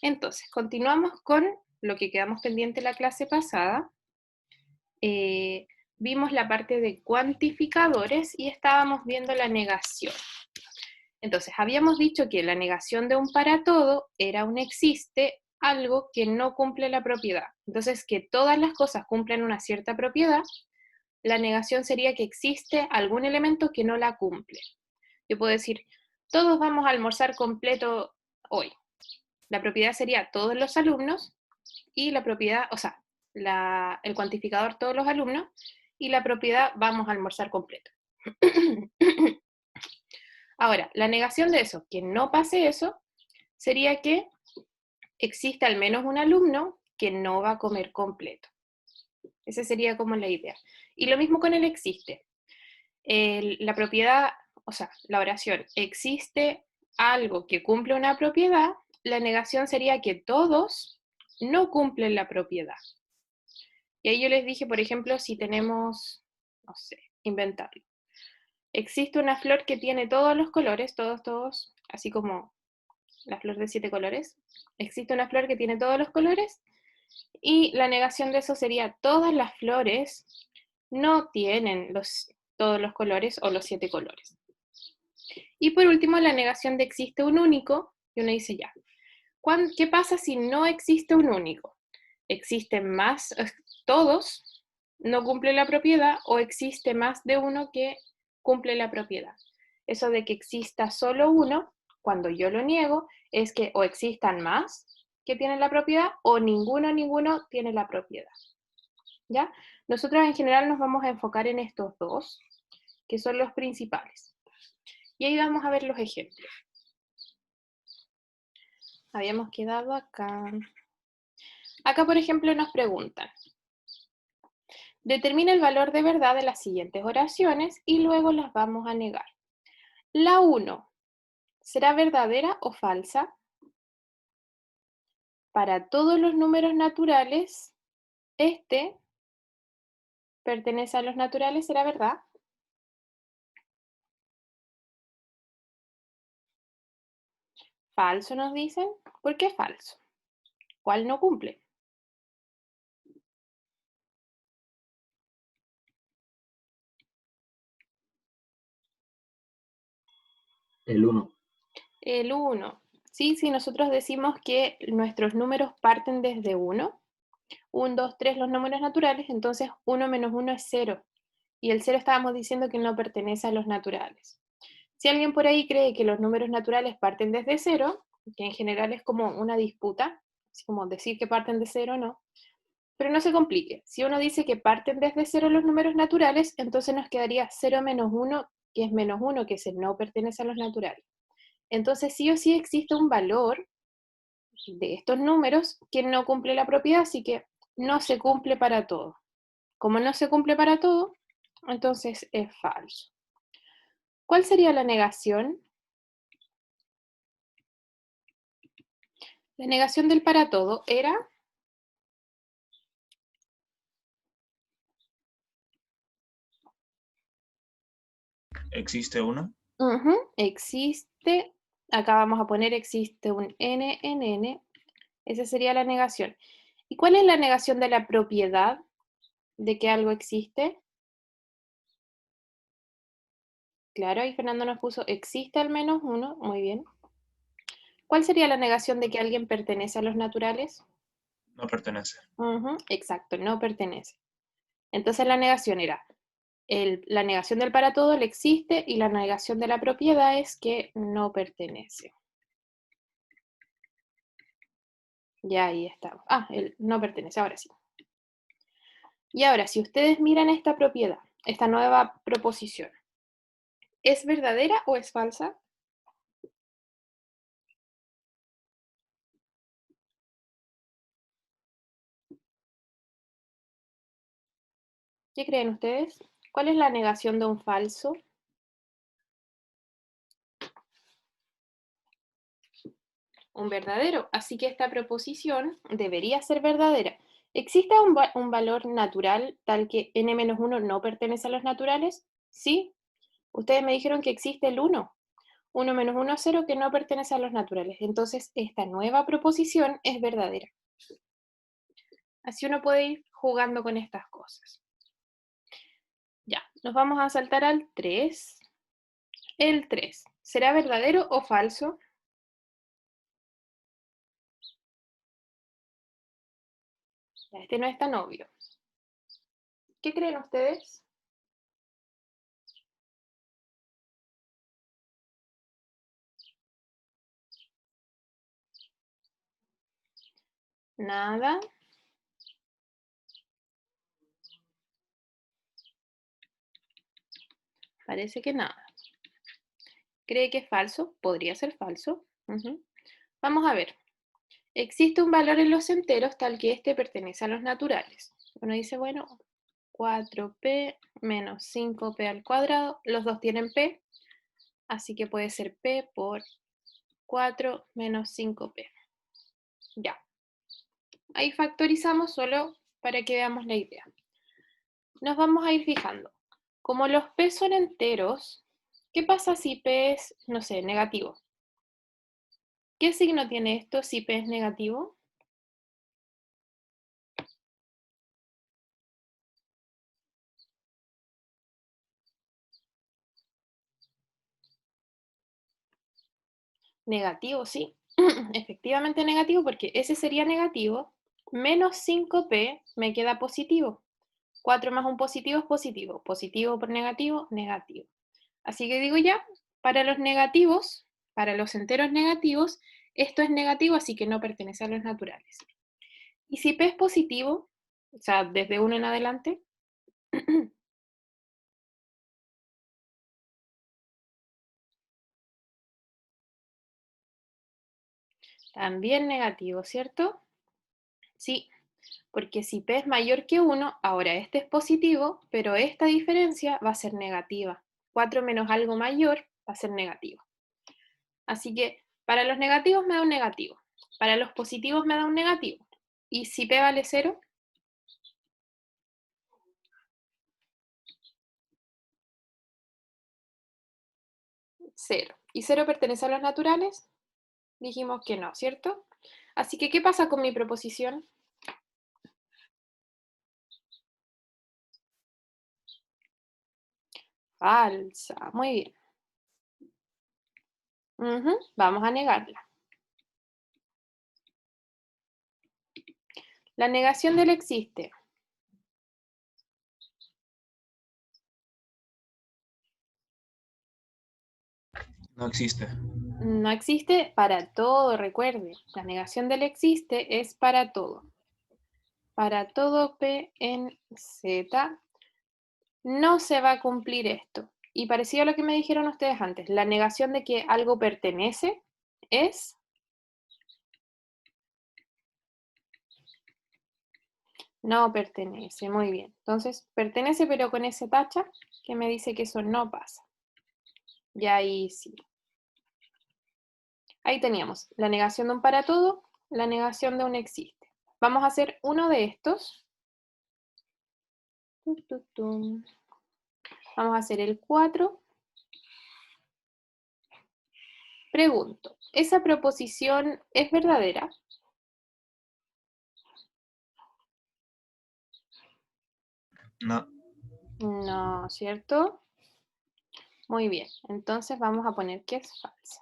Entonces, continuamos con lo que quedamos pendiente la clase pasada. Vimos la parte de cuantificadores y estábamos viendo la negación. Entonces, habíamos dicho que la negación de un para todo era un existe algo que no cumple la propiedad. Entonces, que todas las cosas cumplen una cierta propiedad, la negación sería que existe algún elemento que no la cumple. Yo puedo decir, todos vamos a almorzar completo hoy. La propiedad sería todos los alumnos y la propiedad, o sea, el cuantificador todos los alumnos y la propiedad vamos a almorzar completo. Ahora, la negación de eso, que no pase eso, sería que existe al menos un alumno que no va a comer completo. Esa sería como la idea. Y lo mismo con el existe. La propiedad, o sea, la oración, existe algo que cumple una propiedad, la negación sería que todos no cumplen la propiedad. Y ahí yo les dije, por ejemplo, si tenemos, no sé, inventarlo. Existe una flor que tiene todos los colores, todos, así como la flor de 7 colores. Existe una flor que tiene todos los colores y la negación de eso sería todas las flores no tienen todos los colores o los 7 colores. Y por último, la negación de existe un único, y uno dice ya, ¿qué pasa si no existe un único? ¿Existen más, todos no cumplen la propiedad o existe más de uno que cumple la propiedad? Eso de que exista solo uno, cuando yo lo niego, es que o existan más que tienen la propiedad o ninguno tiene la propiedad. ¿Ya? Nosotros en general nos vamos a enfocar en estos dos, que son los principales. Y ahí vamos a ver los ejemplos. Habíamos quedado acá. Acá, por ejemplo, nos preguntan. Determina el valor de verdad de las siguientes oraciones y luego las vamos a negar. La 1, ¿será verdadera o falsa? Para todos los números naturales, este pertenece a los naturales, ¿será verdad? Falso nos dicen. ¿Por qué falso? ¿Cuál no cumple? El 1. El 1. Sí, si nosotros decimos que nuestros números parten desde 1, 1, 2, 3 los números naturales, entonces 1 menos 1 es 0. Y el 0 estábamos diciendo que no pertenece a los naturales. Si alguien por ahí cree que los números naturales parten desde 0, que en general es como una disputa, así como decir que parten de 0 o no, pero no se complique. Si uno dice que parten desde 0 los números naturales, entonces nos quedaría 0 menos 1, que es menos 1, que ese no pertenece a los naturales. Entonces sí o sí existe un valor de estos números que no cumple la propiedad, así que no se cumple para todo. Como no se cumple para todo, entonces es falso. ¿Cuál sería la negación? La negación del para todo era ¿Existe uno? existe, acá vamos a poner existe un n en n, esa sería la negación. ¿Y cuál es la negación de la propiedad de que algo existe? Claro, ahí Fernando nos puso existe al menos uno, muy bien. ¿Cuál sería la negación de que alguien pertenece a los naturales? No pertenece. Exacto, no pertenece. Entonces la negación era, la negación del para todo, el existe, y la negación de la propiedad es que no pertenece. Ya ahí estamos. El no pertenece, ahora sí. Y ahora, si ustedes miran esta propiedad, esta nueva proposición, ¿es verdadera o es falsa? ¿Qué creen ustedes? ¿Cuál es la negación de un falso? Un verdadero. Así que esta proposición debería ser verdadera. ¿Existe un valor natural tal que n-1 no pertenece a los naturales? Sí. Ustedes me dijeron que existe el 1. 1 menos 1, 0, que no pertenece a los naturales. Entonces, esta nueva proposición es verdadera. Así uno puede ir jugando con estas cosas. Ya, nos vamos a saltar al 3. El 3, ¿será verdadero o falso? Ya, este no es tan obvio. ¿Qué creen ustedes? Nada. Parece que nada. ¿Cree que es falso? Podría ser falso. Vamos a ver. Existe un valor en los enteros tal que este pertenece a los naturales. Uno dice, bueno, 4p menos 5p al cuadrado. Los dos tienen p, así que puede ser p por 4 menos 5p. Ya. Ahí factorizamos solo para que veamos la idea. Nos vamos a ir fijando. Como los p son enteros, ¿qué pasa si p es, no sé, negativo? ¿Qué signo tiene esto si p es negativo? Negativo, sí. Efectivamente negativo, porque ese sería negativo. Menos 5p me queda positivo. 4 más un positivo es positivo. Positivo por negativo, negativo. Así que digo ya, para los negativos, para los enteros negativos, esto es negativo, así que no pertenece a los naturales. Y si p es positivo, o sea, desde 1 en adelante, también negativo, ¿cierto? Sí, porque si p es mayor que 1, ahora este es positivo, pero esta diferencia va a ser negativa. 4 menos algo mayor va a ser negativo. Así que para los negativos me da un negativo, para los positivos me da un negativo. ¿Y si p vale 0? 0. ¿Y 0 pertenece a los naturales? Dijimos que no, ¿cierto? Así que, ¿qué pasa con mi proposición? Falsa, muy bien. Vamos a negarla. La negación del existe. No existe. No existe para todo, recuerde. La negación del existe es para todo. Para todo P en Z no se va a cumplir esto. Y parecido a lo que me dijeron ustedes antes, la negación de que algo pertenece es... No pertenece, muy bien. Entonces, pertenece pero con ese tacha que me dice que eso no pasa. Y ahí sí. Ahí teníamos la negación de un para todo, la negación de un existe. Vamos a hacer uno de estos. Vamos a hacer el 4. Pregunto, ¿esa proposición es verdadera? No. No, ¿cierto? Muy bien, entonces vamos a poner que es falsa.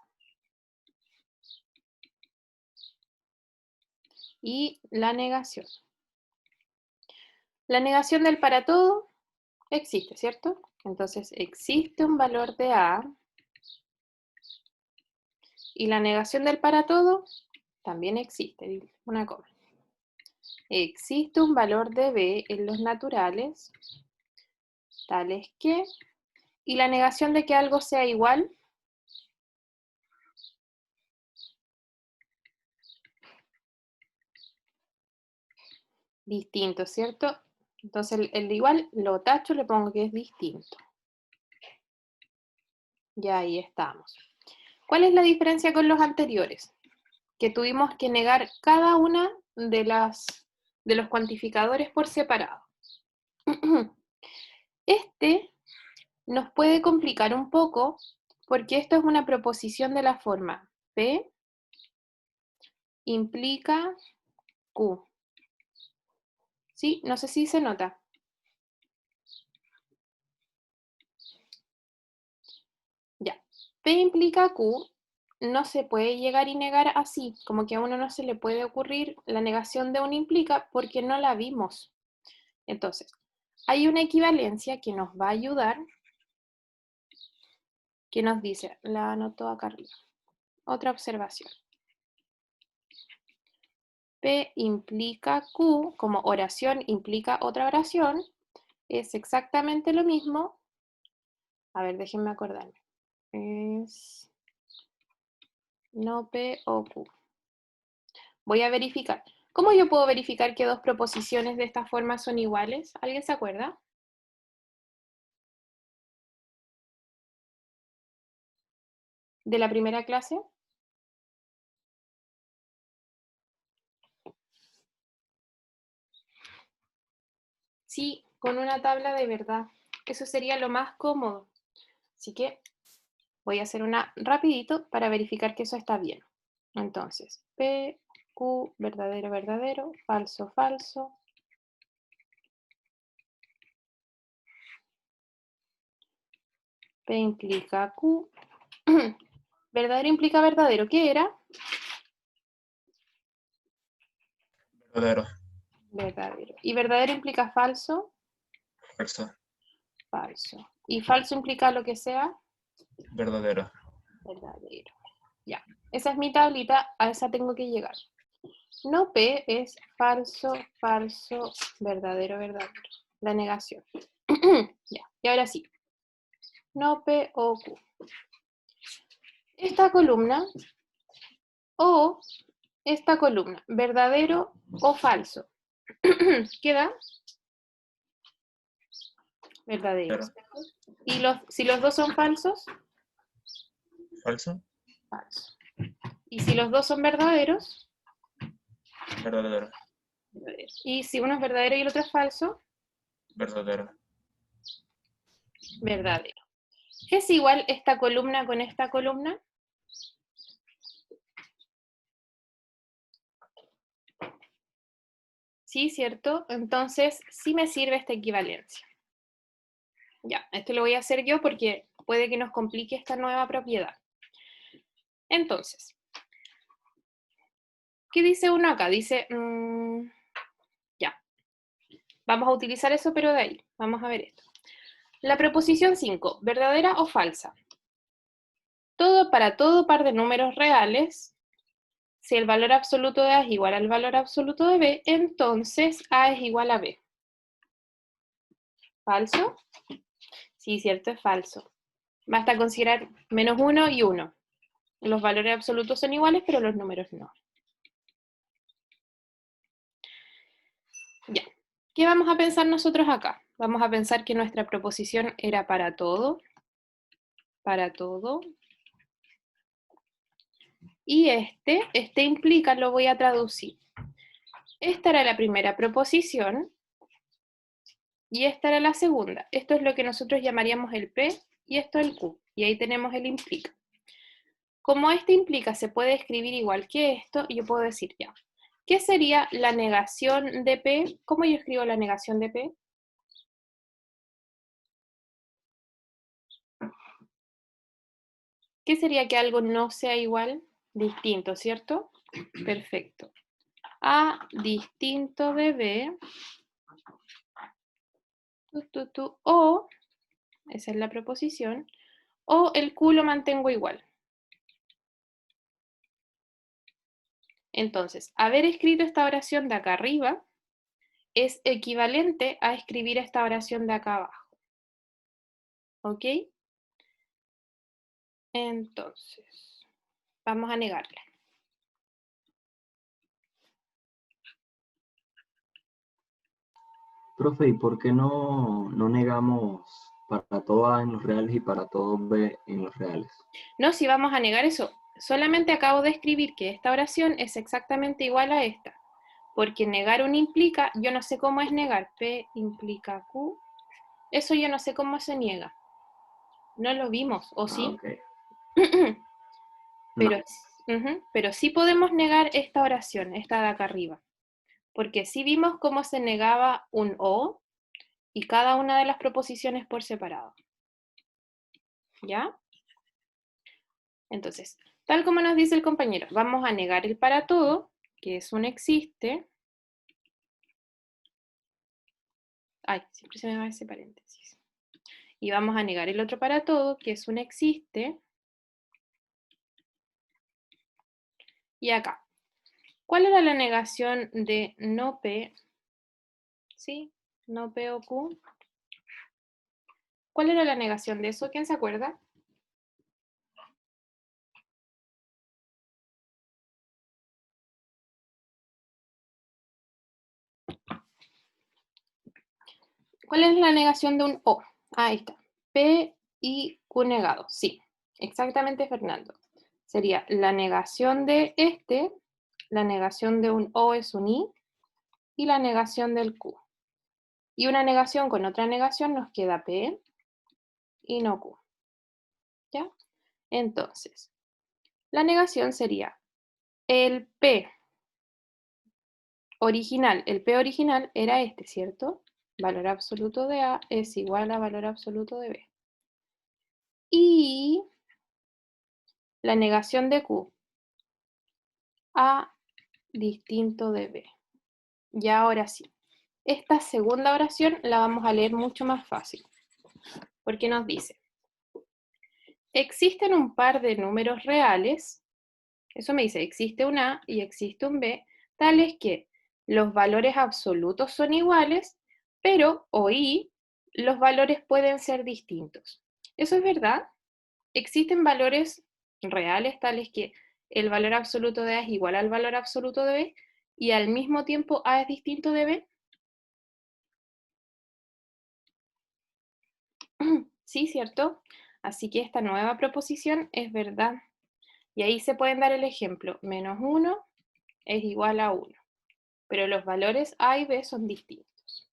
Y la negación. La negación del para todo existe, ¿cierto? Entonces existe un valor de A. Y la negación del para todo también existe, una coma. Existe un valor de B en los naturales, tales que... ¿Y la negación de que algo sea igual? Distinto, ¿cierto? Entonces el de igual lo tacho, le pongo que es distinto. Y ahí estamos. ¿Cuál es la diferencia con los anteriores? Que tuvimos que negar cada una de los cuantificadores por separado. Este nos puede complicar un poco Porque esto es una proposición de la forma P implica Q. ¿Sí? No sé si se nota. Ya. P implica Q no se puede llegar y negar así, como que a uno no se le puede ocurrir la negación de un implica porque no la vimos. Entonces, hay una equivalencia que nos va a ayudar, que nos dice, la anoto acá arriba, otra observación. P implica Q, como oración implica otra oración, es exactamente lo mismo. A ver, déjenme acordarme. Es no P o Q. Voy a verificar. ¿Cómo yo puedo verificar que dos proposiciones de esta forma son iguales? ¿Alguien se acuerda? ¿De la primera clase? Sí, con una tabla de verdad. Eso sería lo más cómodo. Así que voy a hacer una rapidito para verificar que eso está bien. Entonces, P, Q, verdadero, verdadero, falso, falso. P implica Q. Verdadero implica verdadero. ¿Qué era? Verdadero. Verdadero. ¿Y verdadero implica falso? Falso. Falso. ¿Y falso implica lo que sea? Verdadero. Verdadero. Ya. Esa es mi tablita, a esa tengo que llegar. No P es falso, falso, verdadero, verdadero. La negación. Ya. Y ahora sí. No P o Q. Esta columna o esta columna, verdadero o falso. ¿Queda? Verdadero. ¿Y si los dos son falsos? Falso. Falso. ¿Y si los dos son verdaderos? Verdadero. Verdadero. ¿Y si uno es verdadero y el otro es falso? Verdadero. Verdadero. ¿Es igual esta columna con esta columna? Sí, ¿cierto? Entonces, sí me sirve esta equivalencia. Ya, esto lo voy a hacer yo porque puede que nos complique esta nueva propiedad. Entonces, ¿qué dice uno acá? Dice, ya, vamos a utilizar eso, pero de ahí. Vamos a ver esto. La proposición 5, ¿verdadera o falsa? Para todo par de números reales, si el valor absoluto de A es igual al valor absoluto de B, entonces A es igual a B. ¿Falso? Sí, cierto, es falso. Basta considerar menos 1 y 1. Los valores absolutos son iguales, pero los números no. Ya. ¿Qué vamos a pensar nosotros acá? Vamos a pensar que nuestra proposición era para todo. Para todo. Y este implica, lo voy a traducir. Esta era la primera proposición y esta era la segunda. Esto es lo que nosotros llamaríamos el P y esto el Q. Y ahí tenemos el implica. Como este implica se puede escribir igual que esto, yo puedo decir ya. ¿Qué sería la negación de P? ¿Cómo yo escribo la negación de P? ¿Qué sería que algo no sea igual? Distinto, ¿cierto? Perfecto. A distinto de B, o, esa es la proposición, o el Q lo mantengo igual. Entonces, haber escrito esta oración de acá arriba es equivalente a escribir esta oración de acá abajo. ¿Ok? Entonces, vamos a negarla. Profe, ¿y por qué no negamos para todo A en los reales y para todo B en los reales? No, si vamos a negar eso, solamente acabo de escribir que esta oración es exactamente igual a esta, porque negar un implica, yo no sé cómo es negar, P implica Q, eso yo no sé cómo se niega. No lo vimos, ¿o sí? Ok. Pero, pero sí podemos negar esta oración, esta de acá arriba. Porque sí vimos cómo se negaba un o y cada una de las proposiciones por separado. ¿Ya? Entonces, tal como nos dice el compañero, vamos a negar el para todo, que es un existe. Ay, siempre se me va ese paréntesis. Y vamos a negar el otro para todo, que es un existe. Y acá, ¿cuál era la negación de no P? ¿Sí? No P o Q. ¿Cuál era la negación de eso? ¿Quién se acuerda? ¿Cuál es la negación de un O? Ahí está. P y Q negado. Sí, exactamente, Fernando. Sería la negación de este, la negación de un O es un I, y la negación del Q. Y una negación con otra negación nos queda P y no Q. ¿Ya? Entonces, la negación sería el P original. El P original era este, ¿cierto? Valor absoluto de A es igual a valor absoluto de B. Y la negación de Q, A distinto de B. Y ahora sí, esta segunda oración la vamos a leer mucho más fácil, porque nos dice, existen un par de números reales, eso me dice, existe un A y existe un B, tales que los valores absolutos son iguales, pero o y los valores pueden ser distintos. ¿Eso es verdad? ¿Existen valores reales tales que el valor absoluto de A es igual al valor absoluto de B y al mismo tiempo A es distinto de B? Sí, ¿cierto? Así que esta nueva proposición es verdad. Y ahí se pueden dar el ejemplo. Menos 1 es igual a 1. Pero los valores A y B son distintos.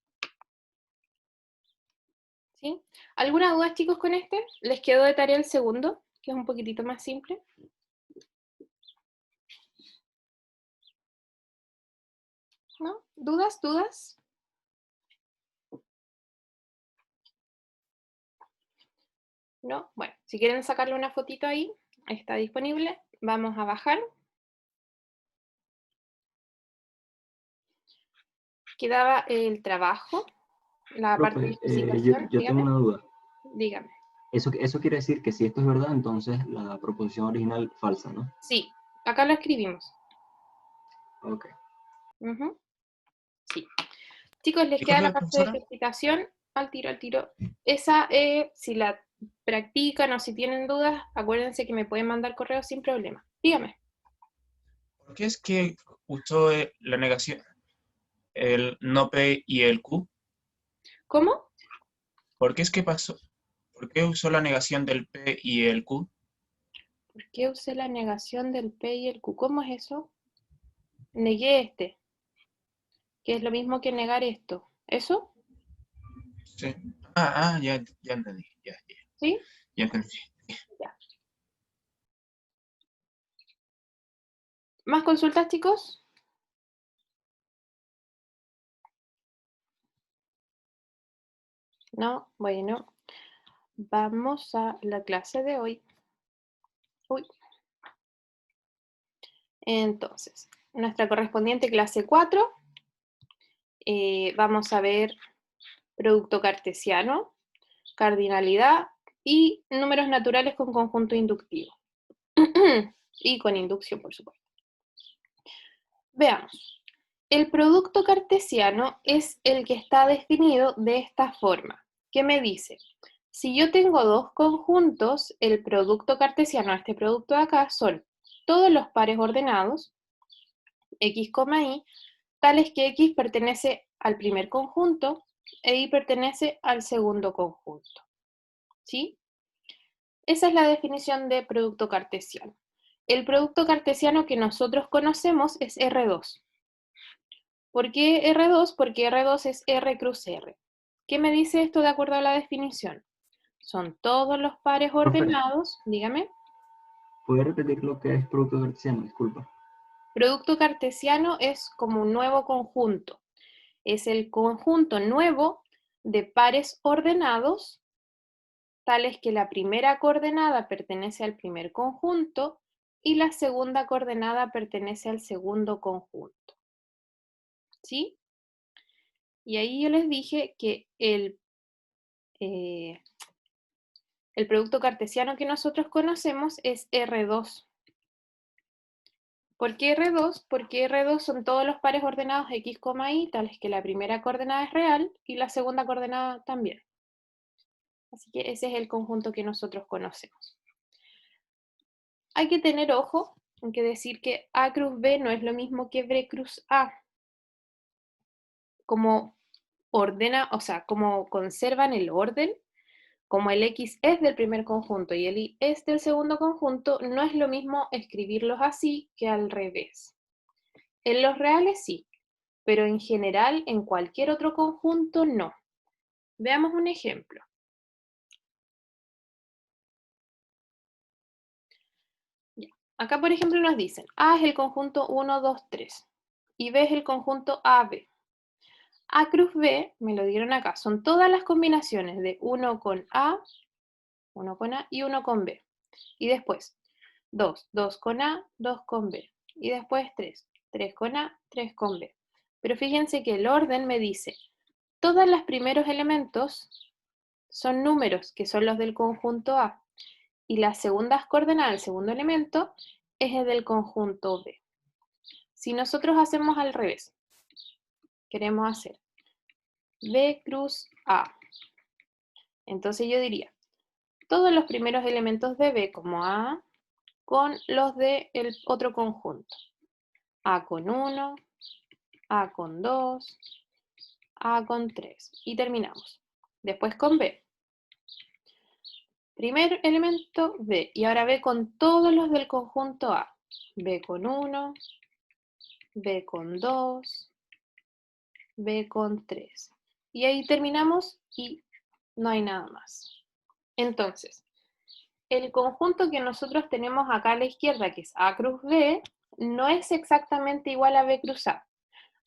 ¿Sí? ¿Alguna duda, chicos, con este? ¿Les quedó de tarea el segundo, que es un poquitito más simple? ¿No? ¿Dudas? ¿Dudas? ¿No? Bueno, si quieren sacarle una fotito ahí, está disponible. Vamos a bajar. Quedaba el trabajo, la parte de Profe, explicación. yo tengo Dígame. una duda. Dígame. Eso quiere decir que si esto es verdad, entonces la proposición original falsa, ¿no? Sí, acá lo escribimos. Ok. Sí. Chicos, les ¿Y queda profe, la parte de profesora? ejercitación. Al tiro, al tiro. Esa, si la practican o si tienen dudas, acuérdense que me pueden mandar correo sin problema. Dígame. ¿Por qué es que usó la negación, el no P y el Q? ¿Cómo? ¿Por qué es que pasó? ¿Por qué usó la negación del P y el Q? ¿Por qué usé la negación del P y el Q? ¿Cómo es eso? Negué este, que es lo mismo que negar esto. ¿Eso? Sí. Ya entendí. ¿Sí? Ya entendí. Ya. ¿Más consultas, chicos? No, bueno. Vamos a la clase de hoy. Uy. Entonces, nuestra correspondiente clase 4. Vamos a ver producto cartesiano, cardinalidad y números naturales con conjunto inductivo. Y con inducción, por supuesto. Veamos. El producto cartesiano es el que está definido de esta forma, que me dice, si yo tengo dos conjuntos, el producto cartesiano, este producto de acá, son todos los pares ordenados, x, y, tales que x pertenece al primer conjunto e y pertenece al segundo conjunto. ¿Sí? Esa es la definición de producto cartesiano. El producto cartesiano que nosotros conocemos es R2. ¿Por qué R2? Porque R2 es R cruz R. ¿Qué me dice esto de acuerdo a la definición? Son todos los pares Profe, ordenados, dígame. ¿Puede repetir lo que es producto cartesiano? Disculpa. Producto cartesiano es como un nuevo conjunto. Es el conjunto nuevo de pares ordenados, tales que la primera coordenada pertenece al primer conjunto y la segunda coordenada pertenece al segundo conjunto. ¿Sí? Y ahí yo les dije que el producto cartesiano que nosotros conocemos es R2. ¿Por qué R2? Porque R2 son todos los pares ordenados X, Y, tales que la primera coordenada es real y la segunda coordenada también. Así que ese es el conjunto que nosotros conocemos. Hay que tener ojo en que decir que A cruz B no es lo mismo que B cruz A. Como ordena, o sea, como conservan el orden, como el X es del primer conjunto y el Y es del segundo conjunto, no es lo mismo escribirlos así que al revés. En los reales sí, pero en general en cualquier otro conjunto no. Veamos un ejemplo. Ya. Acá, por ejemplo, nos dicen A es el conjunto 1, 2, 3 y B es el conjunto AB. A cruz B, me lo dieron acá, son todas las combinaciones de 1 con A, 1 con A y 1 con B. Y después 2, 2 con A, 2 con B. Y después 3, 3 con A, 3 con B. Pero fíjense que el orden me dice, todos los primeros elementos son números, que son los del conjunto A. Y las segundas coordenadas del segundo elemento es el del conjunto B. Si nosotros hacemos al revés, queremos hacer B cruz A. Entonces yo diría, todos los primeros elementos de B como A con los del otro conjunto. A con 1, A con 2, A con 3. Y terminamos. Después con B. Primer elemento B. Y ahora B con todos los del conjunto A. B con 1, B con 2, B con 3. Y ahí terminamos y no hay nada más. Entonces, el conjunto que nosotros tenemos acá a la izquierda, que es A cruz B, no es exactamente igual a B cruz A.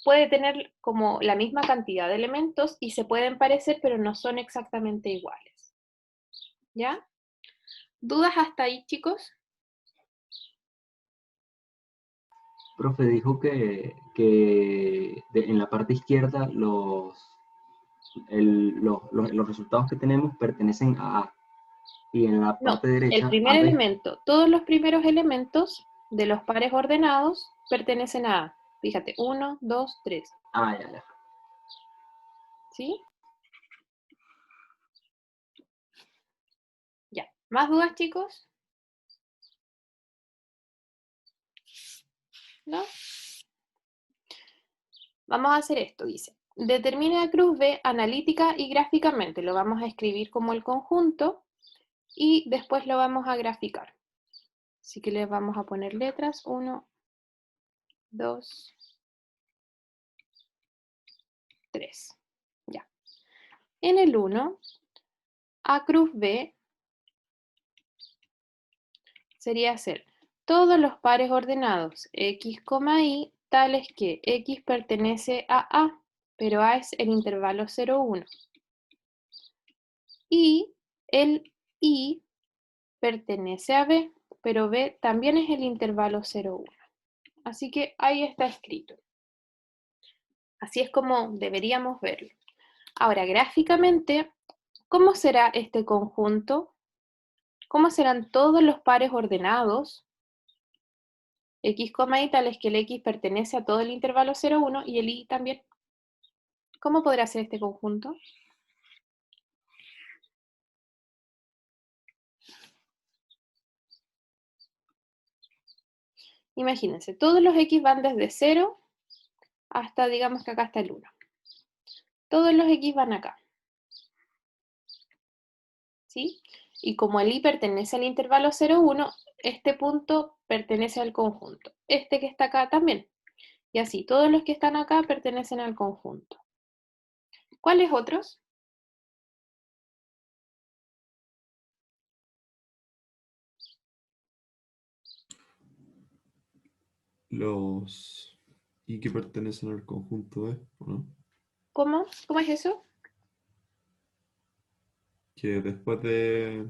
Puede tener como la misma cantidad de elementos y se pueden parecer, pero no son exactamente iguales. ¿Ya? ¿Dudas hasta ahí, chicos? Profe, dijo en la parte izquierda los resultados que tenemos pertenecen a A. Y en la No, parte el derecha primer a B. elemento, todos los primeros elementos de los pares ordenados pertenecen a A. Fíjate, 1, 2, 3. Ah, ya, ya. ¿Sí? Ya. ¿Más dudas, chicos? ¿No? Vamos a hacer esto, dice. Determine a cruz B analítica y gráficamente. Lo vamos a escribir como el conjunto y después lo vamos a graficar. Así que les vamos a poner letras. 1, 2, 3. Ya. En el 1, A cruz B sería hacer todos los pares ordenados X, Y, tales que X pertenece a A, pero A es el intervalo 0, 1. Y el Y pertenece a B, pero B también es el intervalo 0, 1. Así que ahí está escrito. Así es como deberíamos verlo. Ahora, gráficamente, ¿cómo será este conjunto? ¿Cómo serán todos los pares ordenados? X, Y tales que el X pertenece a todo el intervalo 0, 1 y el Y también. ¿Cómo podrá ser este conjunto? Imagínense, todos los X van desde 0 hasta, digamos que acá está el 1. Todos los X van acá. ¿Sí? Y como el Y pertenece al intervalo 0, 1, este punto pertenece al conjunto. Este que está acá también. Y así, todos los que están acá pertenecen al conjunto. ¿Cuáles otros? los y que pertenecen al conjunto E, ¿o no? ¿Cómo? ¿Cómo es eso? Que después de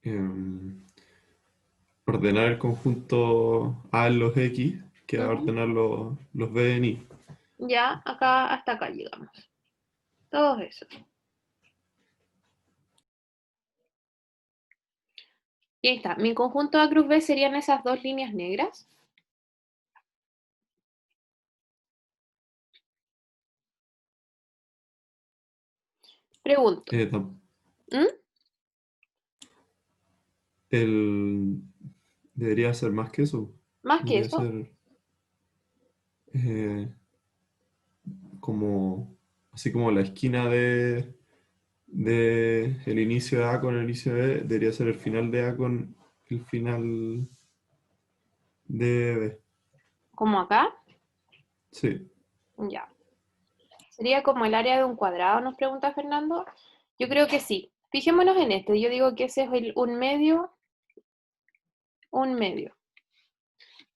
em, ordenar el conjunto A en los X, queda Ujú. ordenar los B en Y. Ya, acá, hasta acá llegamos. Todos esos. Y ahí está. Mi conjunto A cruz B serían esas dos líneas negras. Pregunto. ¿Mm? Debería ser más que eso. ¿Más que Debería eso? ser eh, como, así como la esquina de el inicio de A con el inicio de B, debería ser el final de A con el final de B. ¿Como acá? Sí, Ya. ¿Sería como el área de un cuadrado, nos pregunta Fernando? Yo creo que sí. Fijémonos en esto. Yo digo que ese es un medio, un medio.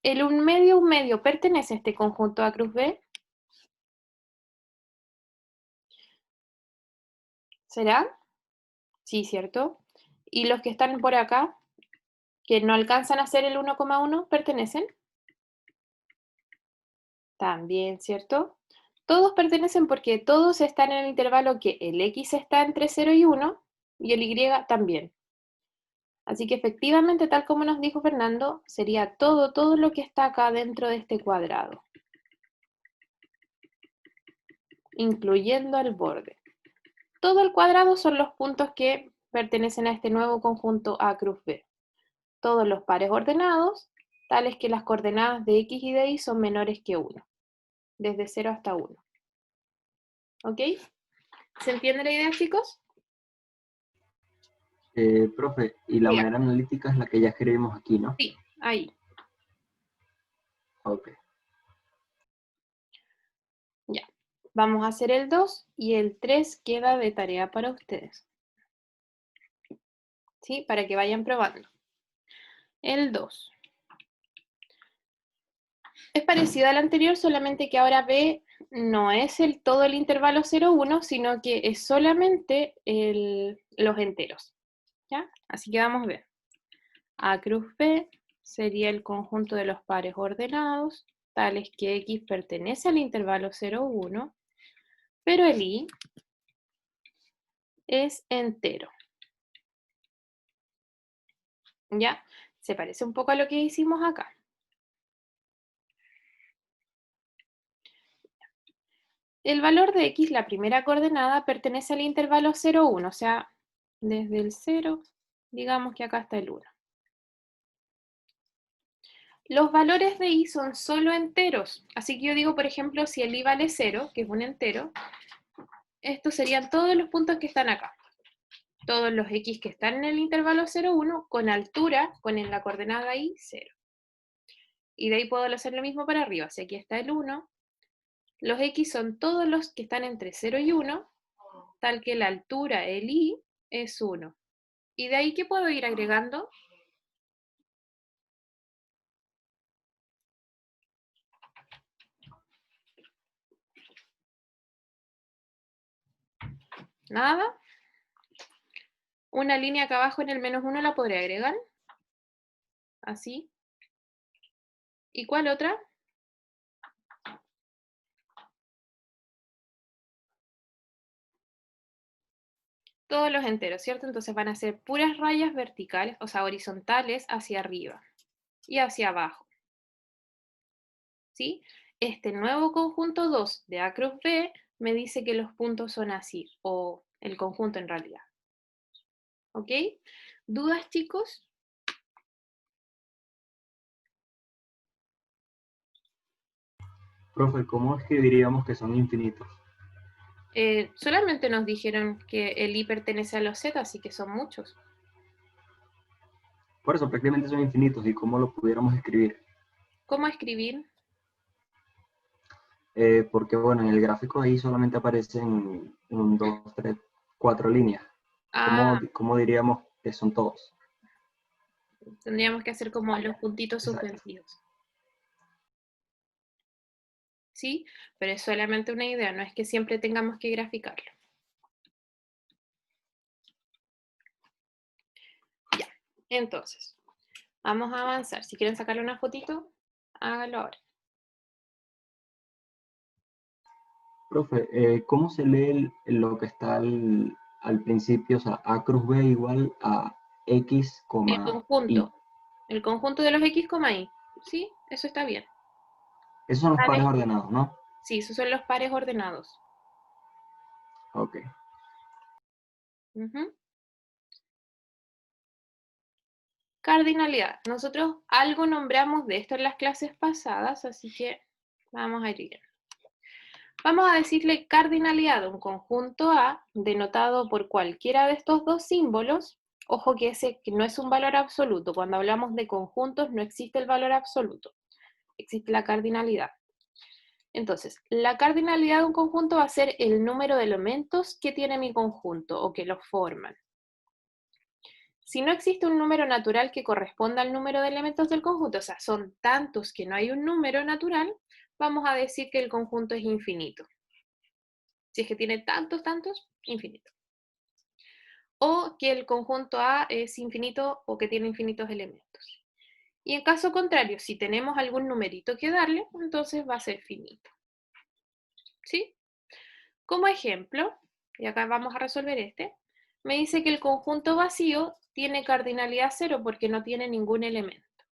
El un medio, ¿pertenece a este conjunto A cruz B? ¿Será? Sí, ¿cierto? ¿Y los que están por acá, que no alcanzan a ser el 1,1, pertenecen? También, ¿cierto? Todos pertenecen porque todos están en el intervalo que el X está entre 0 y 1 y el Y también. Así que efectivamente, tal como nos dijo Fernando, sería todo lo que está acá dentro de este cuadrado, incluyendo el borde. Todo el cuadrado son los puntos que pertenecen a este nuevo conjunto A cruz B. Todos los pares ordenados, tales que las coordenadas de X y de Y son menores que 1, desde 0 hasta 1. ¿Ok? ¿Se entiende la idea, chicos? Profe, y la Diga. manera analítica es la que ya escribimos aquí, ¿no? Sí, ahí. Ok. Ya. Vamos a hacer el 2 y el 3 queda de tarea para ustedes. ¿Sí? Para que vayan probando. El 2. Es parecido al anterior, solamente que ahora B no es todo el intervalo 0, 1, sino que es solamente los enteros. ¿Ya? Así que vamos a ver. A cruz B sería el conjunto de los pares ordenados, tales que X pertenece al intervalo 0, 1, pero el Y es entero. ¿Ya? Se parece un poco a lo que hicimos acá. El valor de X, la primera coordenada, pertenece al intervalo 0, 1, o sea, desde el 0, digamos que acá está el 1. Los valores de Y son solo enteros, así que yo digo, por ejemplo, si el Y vale 0, que es un entero, estos serían todos los puntos que están acá. Todos los X que están en el intervalo 0, 1, con altura, con la coordenada Y, 0. Y de ahí puedo hacer lo mismo para arriba, si aquí está el 1, los X son todos los que están entre 0 y 1, tal que la altura, el Y, es 1. ¿Y de ahí qué puedo ir agregando? Nada. Una línea acá abajo en el menos 1 la podré agregar. Así. ¿Y cuál otra? Todos los enteros, ¿cierto? Entonces van a ser puras rayas verticales, o sea, horizontales hacia arriba y hacia abajo. ¿Sí? Este nuevo conjunto 2 de A cruz B me dice que los puntos son así, o el conjunto en realidad. ¿Ok? ¿Dudas, chicos? Profe, ¿cómo escribiríamos que son infinitos? Solamente nos dijeron que el Y pertenece a los Z, así que son muchos. Por eso prácticamente son infinitos. ¿Y cómo lo pudiéramos escribir? ¿Cómo escribir? Porque bueno, en el gráfico ahí solamente aparecen 1, 2, 3, 4 líneas. Ah, ¿Cómo diríamos que son todos? tendríamos que hacer como los puntitos Exacto. suspensivos. ¿sí? Pero es solamente una idea, no es que siempre tengamos que graficarlo. Ya, entonces, vamos a avanzar. Si quieren sacarle una fotito, háganlo ahora. Profe, ¿cómo se lee lo que está al principio? O sea, A cruz B igual a X, El Y. conjunto. El conjunto de los X, Y. ¿Sí? Eso está bien. Esos son los Pares. pares ordenados, ¿no? Sí, esos son los pares ordenados. Ok. Ujú. Cardinalidad. Nosotros algo nombramos de esto en las clases pasadas, así que vamos a ir viendo. Vamos a decirle cardinalidad a un conjunto A denotado por cualquiera de estos dos símbolos. Ojo que ese no es un valor absoluto. Cuando hablamos de conjuntos no existe el valor absoluto. Existe la cardinalidad. Entonces, la cardinalidad de un conjunto va a ser el número de elementos que tiene mi conjunto o que lo forman. Si no existe un número natural que corresponda al número de elementos del conjunto, o sea, son tantos que no hay un número natural, vamos a decir que el conjunto es infinito. Si es que tiene tantos, infinito. O que el conjunto A es infinito o que tiene infinitos elementos. Y en caso contrario, si tenemos algún numerito que darle, entonces va a ser finito. ¿Sí? Como ejemplo, y acá vamos a resolver este, me dice que el conjunto vacío tiene cardinalidad 0 porque no tiene ningún elemento.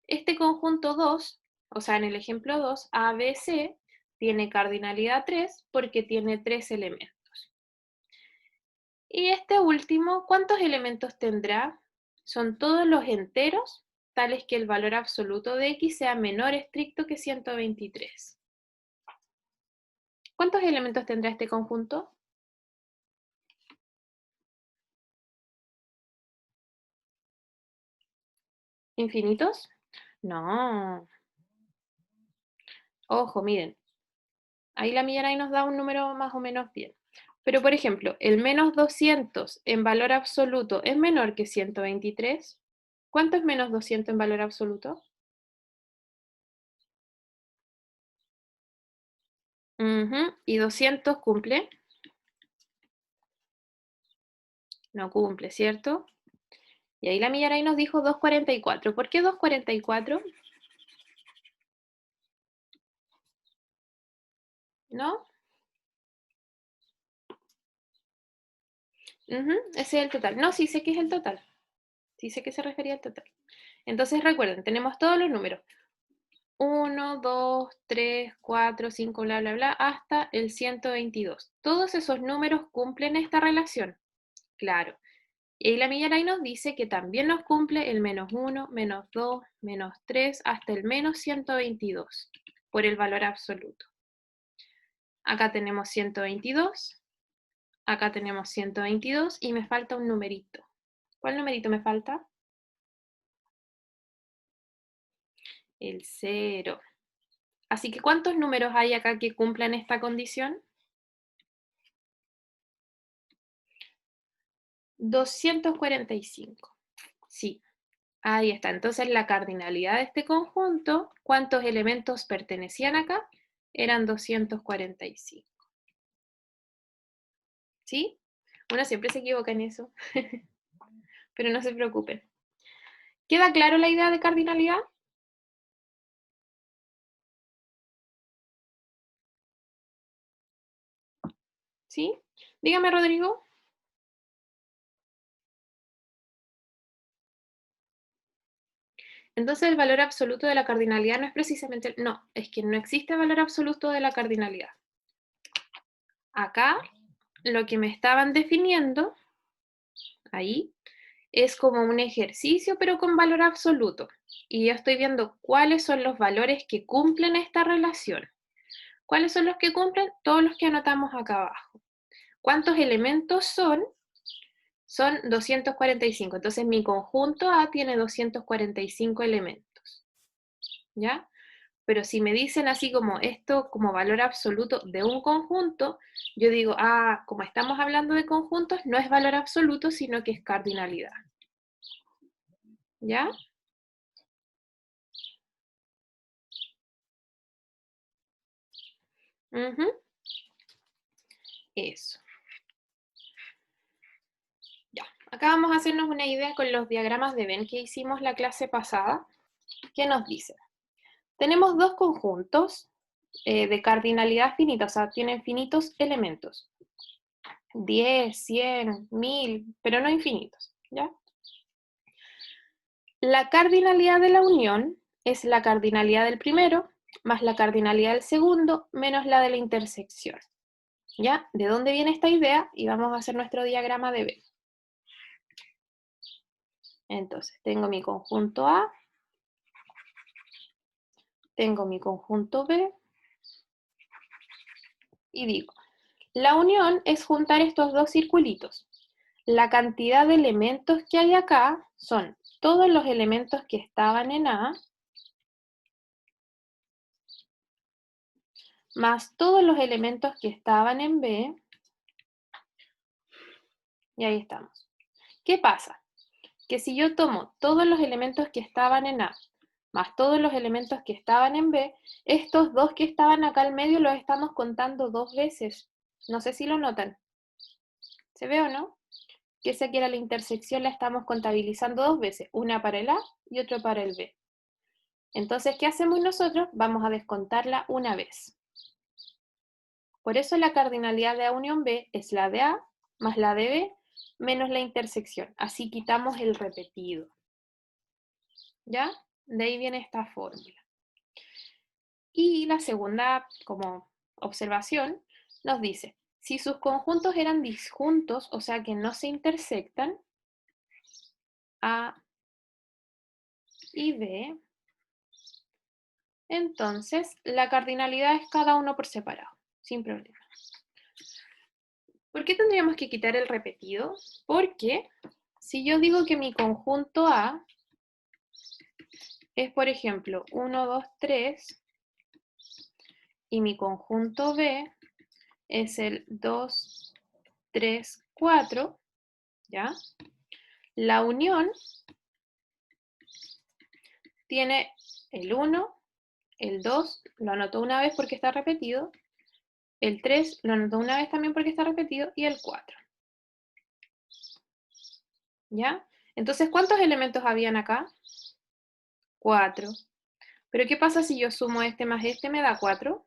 Este conjunto 2, o sea, en el ejemplo 2, ABC, tiene cardinalidad 3 porque tiene 3 elementos. Y este último, ¿cuántos elementos tendrá? Son todos los enteros, tales que el valor absoluto de X sea menor estricto que 123. ¿Cuántos elementos tendrá este conjunto? ¿Infinitos? No. Ojo, miren. Ahí la Millanay nos da un número más o menos bien. Pero, por ejemplo, el menos 200 en valor absoluto es menor que 123. ¿Cuánto es menos 200 en valor absoluto? ¿Y 200 cumple? No cumple, ¿cierto? Y ahí la Millaray nos dijo 244. ¿Por qué 244? ¿No? Ese es el total. No, sí sé que es el total. Sí sé que se refería al total. Entonces recuerden, tenemos todos los números. 1, 2, 3, 4, 5, bla, bla, bla, hasta el 122. Todos esos números cumplen esta relación. Claro. Y ahí la Millaray nos dice que también nos cumple el menos 1, menos 2, menos 3, hasta el menos 122, por el valor absoluto. Acá tenemos 122, acá tenemos 122 y me falta un numerito. ¿Cuál numerito me falta? El 0. Así que, ¿cuántos números hay acá que cumplan esta condición? 245. Sí, ahí está. Entonces, la cardinalidad de este conjunto, ¿cuántos elementos pertenecían acá? Eran 245. ¿Sí? Uno siempre se equivoca en eso, pero no se preocupen. ¿Queda claro la idea de cardinalidad? ¿Sí? Dígame, Rodrigo. Entonces el valor absoluto de la cardinalidad no es precisamente... No, es que no existe valor absoluto de la cardinalidad. Acá, lo que me estaban definiendo, ahí, es como un ejercicio, pero con valor absoluto. Y yo estoy viendo cuáles son los valores que cumplen esta relación. ¿Cuáles son los que cumplen? Todos los que anotamos acá abajo. ¿Cuántos elementos son? Son 245. Entonces mi conjunto A tiene 245 elementos. ¿Ya? Pero si me dicen así como esto como valor absoluto de un conjunto, yo digo, como estamos hablando de conjuntos, no es valor absoluto, sino que es cardinalidad. ¿Ya? Ujú. Eso. Ya, acá vamos a hacernos una idea con los diagramas de Venn que hicimos la clase pasada. ¿Qué nos dice? Tenemos dos conjuntos de cardinalidad finita, o sea, tienen finitos elementos. 10, 100, 1000, pero no infinitos, ¿ya? La cardinalidad de la unión es la cardinalidad del primero más la cardinalidad del segundo menos la de la intersección. ¿Ya? ¿De dónde viene esta idea? Y vamos a hacer nuestro diagrama de Venn. Entonces, tengo mi conjunto A, tengo mi conjunto B, y digo, la unión es juntar estos dos circulitos. La cantidad de elementos que hay acá son todos los elementos que estaban en A, más todos los elementos que estaban en B, y ahí estamos. ¿Qué pasa? Que si yo tomo todos los elementos que estaban en A, más todos los elementos que estaban en B, estos dos que estaban acá al medio los estamos contando dos veces. No sé si lo notan. ¿Se ve o no? Que esa que era la intersección la estamos contabilizando dos veces, una para el A y otra para el B. Entonces, ¿qué hacemos nosotros? Vamos a descontarla una vez. Por eso la cardinalidad de A unión B es la de A más la de B menos la intersección. Así quitamos el repetido. ¿Ya? De ahí viene esta fórmula. Y la segunda, como observación, nos dice, si sus conjuntos eran disjuntos, o sea que no se intersectan, A y B, entonces la cardinalidad es cada uno por separado, sin problema. ¿Por qué tendríamos que quitar el repetido? Porque si yo digo que mi conjunto A es, por ejemplo, 1, 2, 3, y mi conjunto B es el 2, 3, 4, ¿ya? La unión tiene el 1, el 2, lo anoto una vez porque está repetido, el 3 lo anoto una vez también porque está repetido, y el 4. ¿Ya? Entonces, ¿cuántos elementos habían acá? 4. ¿Pero qué pasa si yo sumo este más este? ¿Me da 4?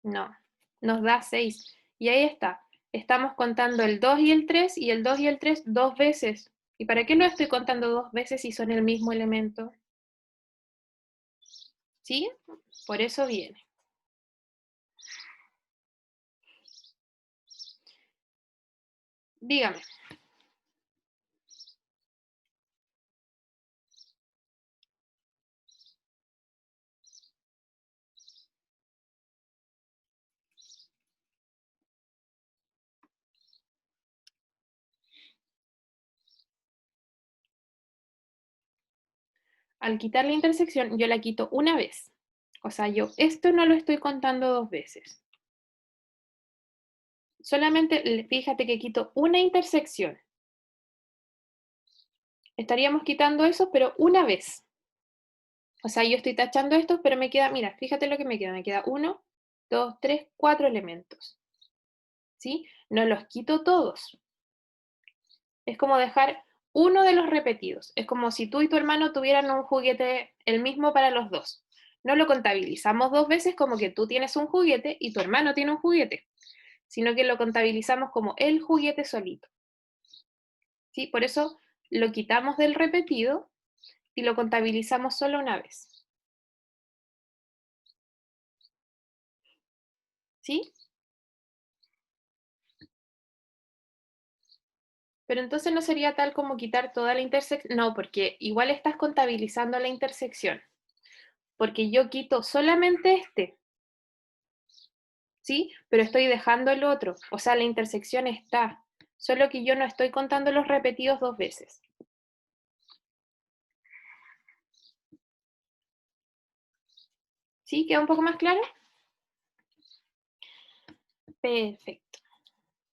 No, nos da 6. Y ahí está. Estamos contando el 2 y el 3, y el 2 y el 3 dos veces. ¿Y para qué lo estoy contando dos veces si son el mismo elemento? ¿Sí? Por eso viene. Dígame. Al quitar la intersección, yo la quito una vez. O sea, yo esto no lo estoy contando dos veces. Solamente, fíjate que quito una intersección. Estaríamos quitando eso, pero una vez. O sea, yo estoy tachando estos, pero me queda, mira, fíjate lo que me queda. Me queda 1, 2, 3, 4 elementos. ¿Sí? No los quito todos. Es como dejar uno de los repetidos. Es como si tú y tu hermano tuvieran un juguete el mismo para los dos. No lo contabilizamos dos veces como que tú tienes un juguete y tu hermano tiene un juguete, sino que lo contabilizamos como el juguete solito. ¿Sí? Por eso lo quitamos del repetido y lo contabilizamos solo una vez. ¿Sí? Pero entonces no sería tal como quitar toda la intersección. No, porque igual estás contabilizando la intersección. Porque yo quito solamente este. ¿Sí? Pero estoy dejando el otro. O sea, la intersección está. Solo que yo no estoy contando los repetidos dos veces. ¿Sí? ¿Queda un poco más claro? Perfecto.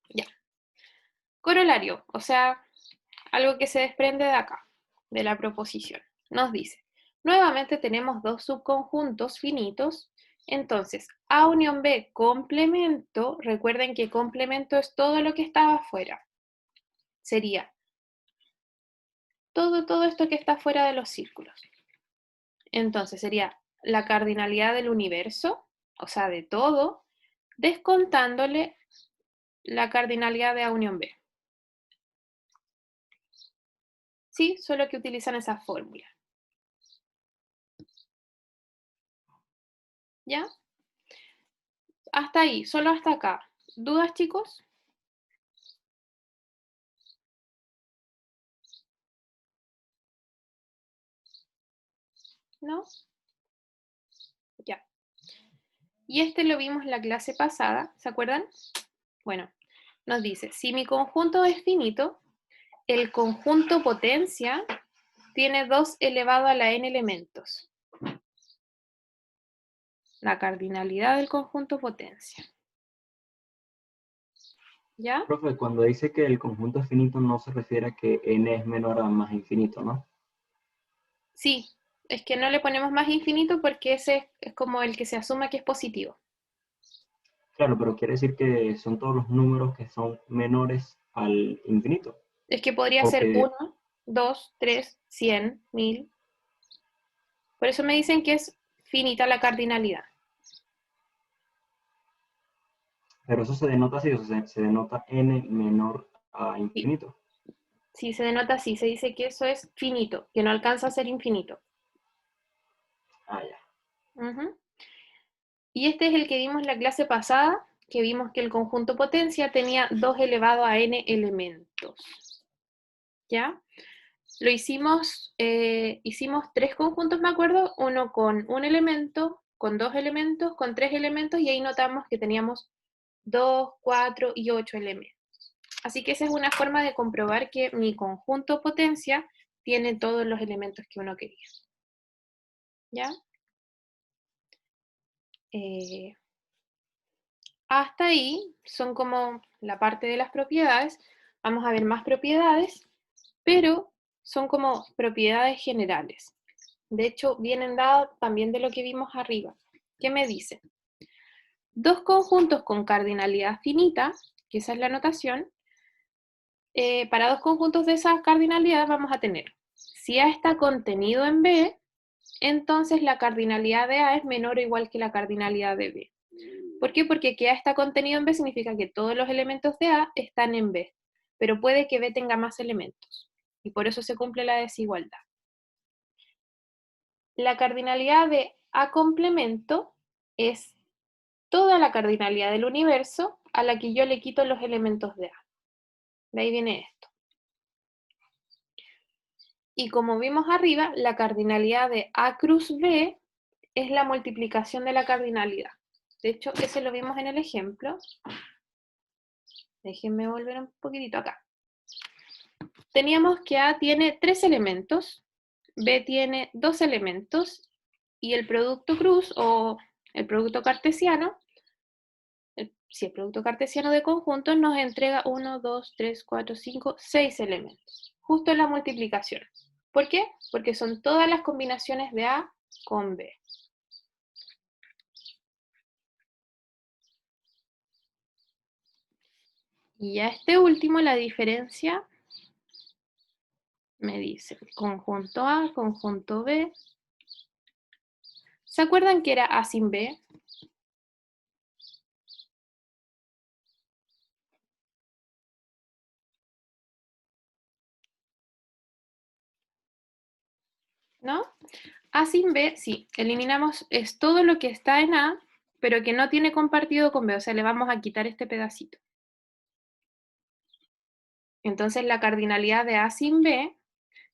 Ya. Corolario, o sea, algo que se desprende de acá, de la proposición. nos dice, nuevamente tenemos dos subconjuntos finitos, entonces A unión B complemento, recuerden que complemento es todo lo que estaba afuera, sería todo esto que está fuera de los círculos. Entonces sería la cardinalidad del universo, o sea, de todo, descontándole la cardinalidad de A unión B. Sí, solo que utilizan esa fórmula. ¿Ya? Hasta ahí, solo hasta acá. ¿Dudas, chicos? ¿No? Ya. Y este lo vimos en la clase pasada, ¿se acuerdan? Bueno, nos dice, si mi conjunto es finito, el conjunto potencia tiene 2 elevado a la n elementos. La cardinalidad del conjunto potencia. ¿Ya? Profe, cuando dice que el conjunto es finito no se refiere a que n es menor a más infinito, ¿no? Sí, es que no le ponemos más infinito porque ese es como el que se asume que es positivo. Claro, pero quiere decir que son todos los números que son menores al infinito. Es que podría O ser que, 1, 2, 3, 100, 1000. Por eso me dicen que es finita la cardinalidad. pero eso se denota así, o sea, se denota n menor a Sí, infinito. sí, se denota así, se dice que eso es finito, que no alcanza a ser infinito. Ah, ya. Ujú. Y este es el que vimos en la clase pasada, que vimos que el conjunto potencia tenía 2 elevado a n elementos. ¿Ya? Lo hicimos 3 conjuntos, me acuerdo, uno con un elemento, con 2 elementos, con 3 elementos, y ahí notamos que teníamos 2, 4 y 8 elementos. Así que esa es una forma de comprobar que mi conjunto potencia tiene todos los elementos que uno quería. ¿Ya? Hasta ahí son como la parte de las propiedades. Vamos a ver más propiedades, pero son como propiedades generales. De hecho, vienen dadas también de lo que vimos arriba. ¿Qué me dice? Dos conjuntos con cardinalidad finita, que esa es la notación, para dos conjuntos de esa cardinalidad vamos a tener, si A está contenido en B, entonces la cardinalidad de A es menor o igual que la cardinalidad de B. ¿Por qué? Porque que A está contenido en B significa que todos los elementos de A están en B, pero puede que B tenga más elementos, y por eso se cumple la desigualdad. La cardinalidad de A complemento es toda la cardinalidad del universo a la que yo le quito los elementos de A. De ahí viene esto. Y como vimos arriba, la cardinalidad de A cruz B es la multiplicación de la cardinalidad. De hecho, ese lo vimos en el ejemplo. Déjenme volver un poquitito acá. Teníamos que A tiene 3 elementos, B tiene 2 elementos, y el producto cruz, o el producto cartesiano, si el producto cartesiano de conjuntos nos entrega 1, 2, 3, 4, 5, 6 elementos. Justo en la multiplicación. ¿Por qué? Porque son todas las combinaciones de A con B. Y a este último, la diferencia, me dice conjunto A, conjunto B. ¿Se acuerdan que era A sin B? ¿No? A sin B, sí, eliminamos, es todo lo que está en A, pero que no tiene compartido con B, o sea, le vamos a quitar este pedacito. Entonces la cardinalidad de A sin B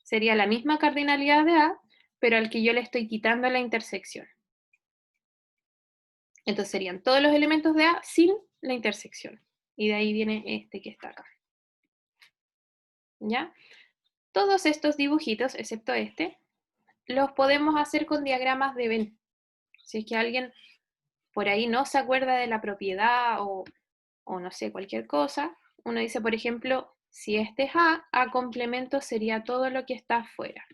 sería la misma cardinalidad de A, pero al que yo le estoy quitando la intersección. Entonces serían todos los elementos de A sin la intersección. Y de ahí viene este que está acá. ¿Ya? Todos estos dibujitos, excepto este, los podemos hacer con diagramas de Venn. Si es que alguien por ahí no se acuerda de la propiedad o no sé, cualquier cosa, uno dice, por ejemplo, si este es A complemento sería todo lo que está afuera.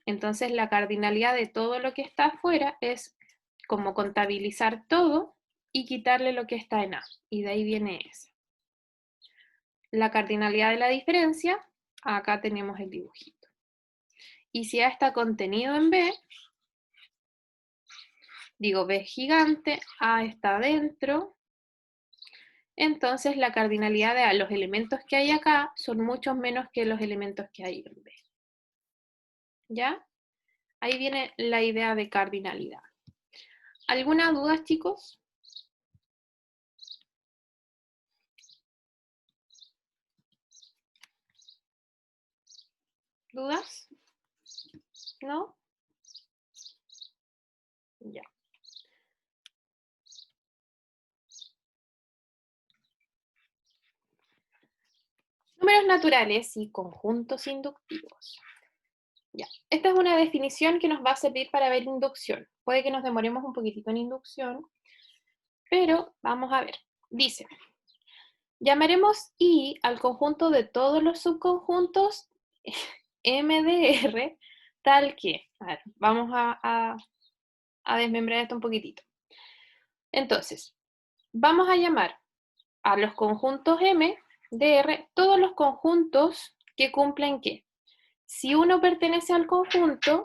Entonces la cardinalidad de todo lo que está afuera es como contabilizar todo y quitarle lo que está en A. Y de ahí viene esa. La cardinalidad de la diferencia, acá tenemos el dibujito. Y si A está contenido en B, digo B es gigante, A está dentro, entonces la cardinalidad de A, los elementos que hay acá, son mucho menos que los elementos que hay en B. ¿Ya? Ahí viene la idea de cardinalidad. ¿Alguna duda, chicos? ¿Dudas? ¿No? Ya. Números naturales y conjuntos inductivos. Ya. Esta es una definición que nos va a servir para ver inducción. Puede que nos demoremos un poquitito en inducción, pero vamos a ver. Dice, llamaremos I al conjunto de todos los subconjuntos M de R, tal que, a ver, vamos a desmembrar esto un poquitito. Entonces, vamos a llamar a los conjuntos M de R todos los conjuntos que cumplen ¿qué? Si uno pertenece al conjunto,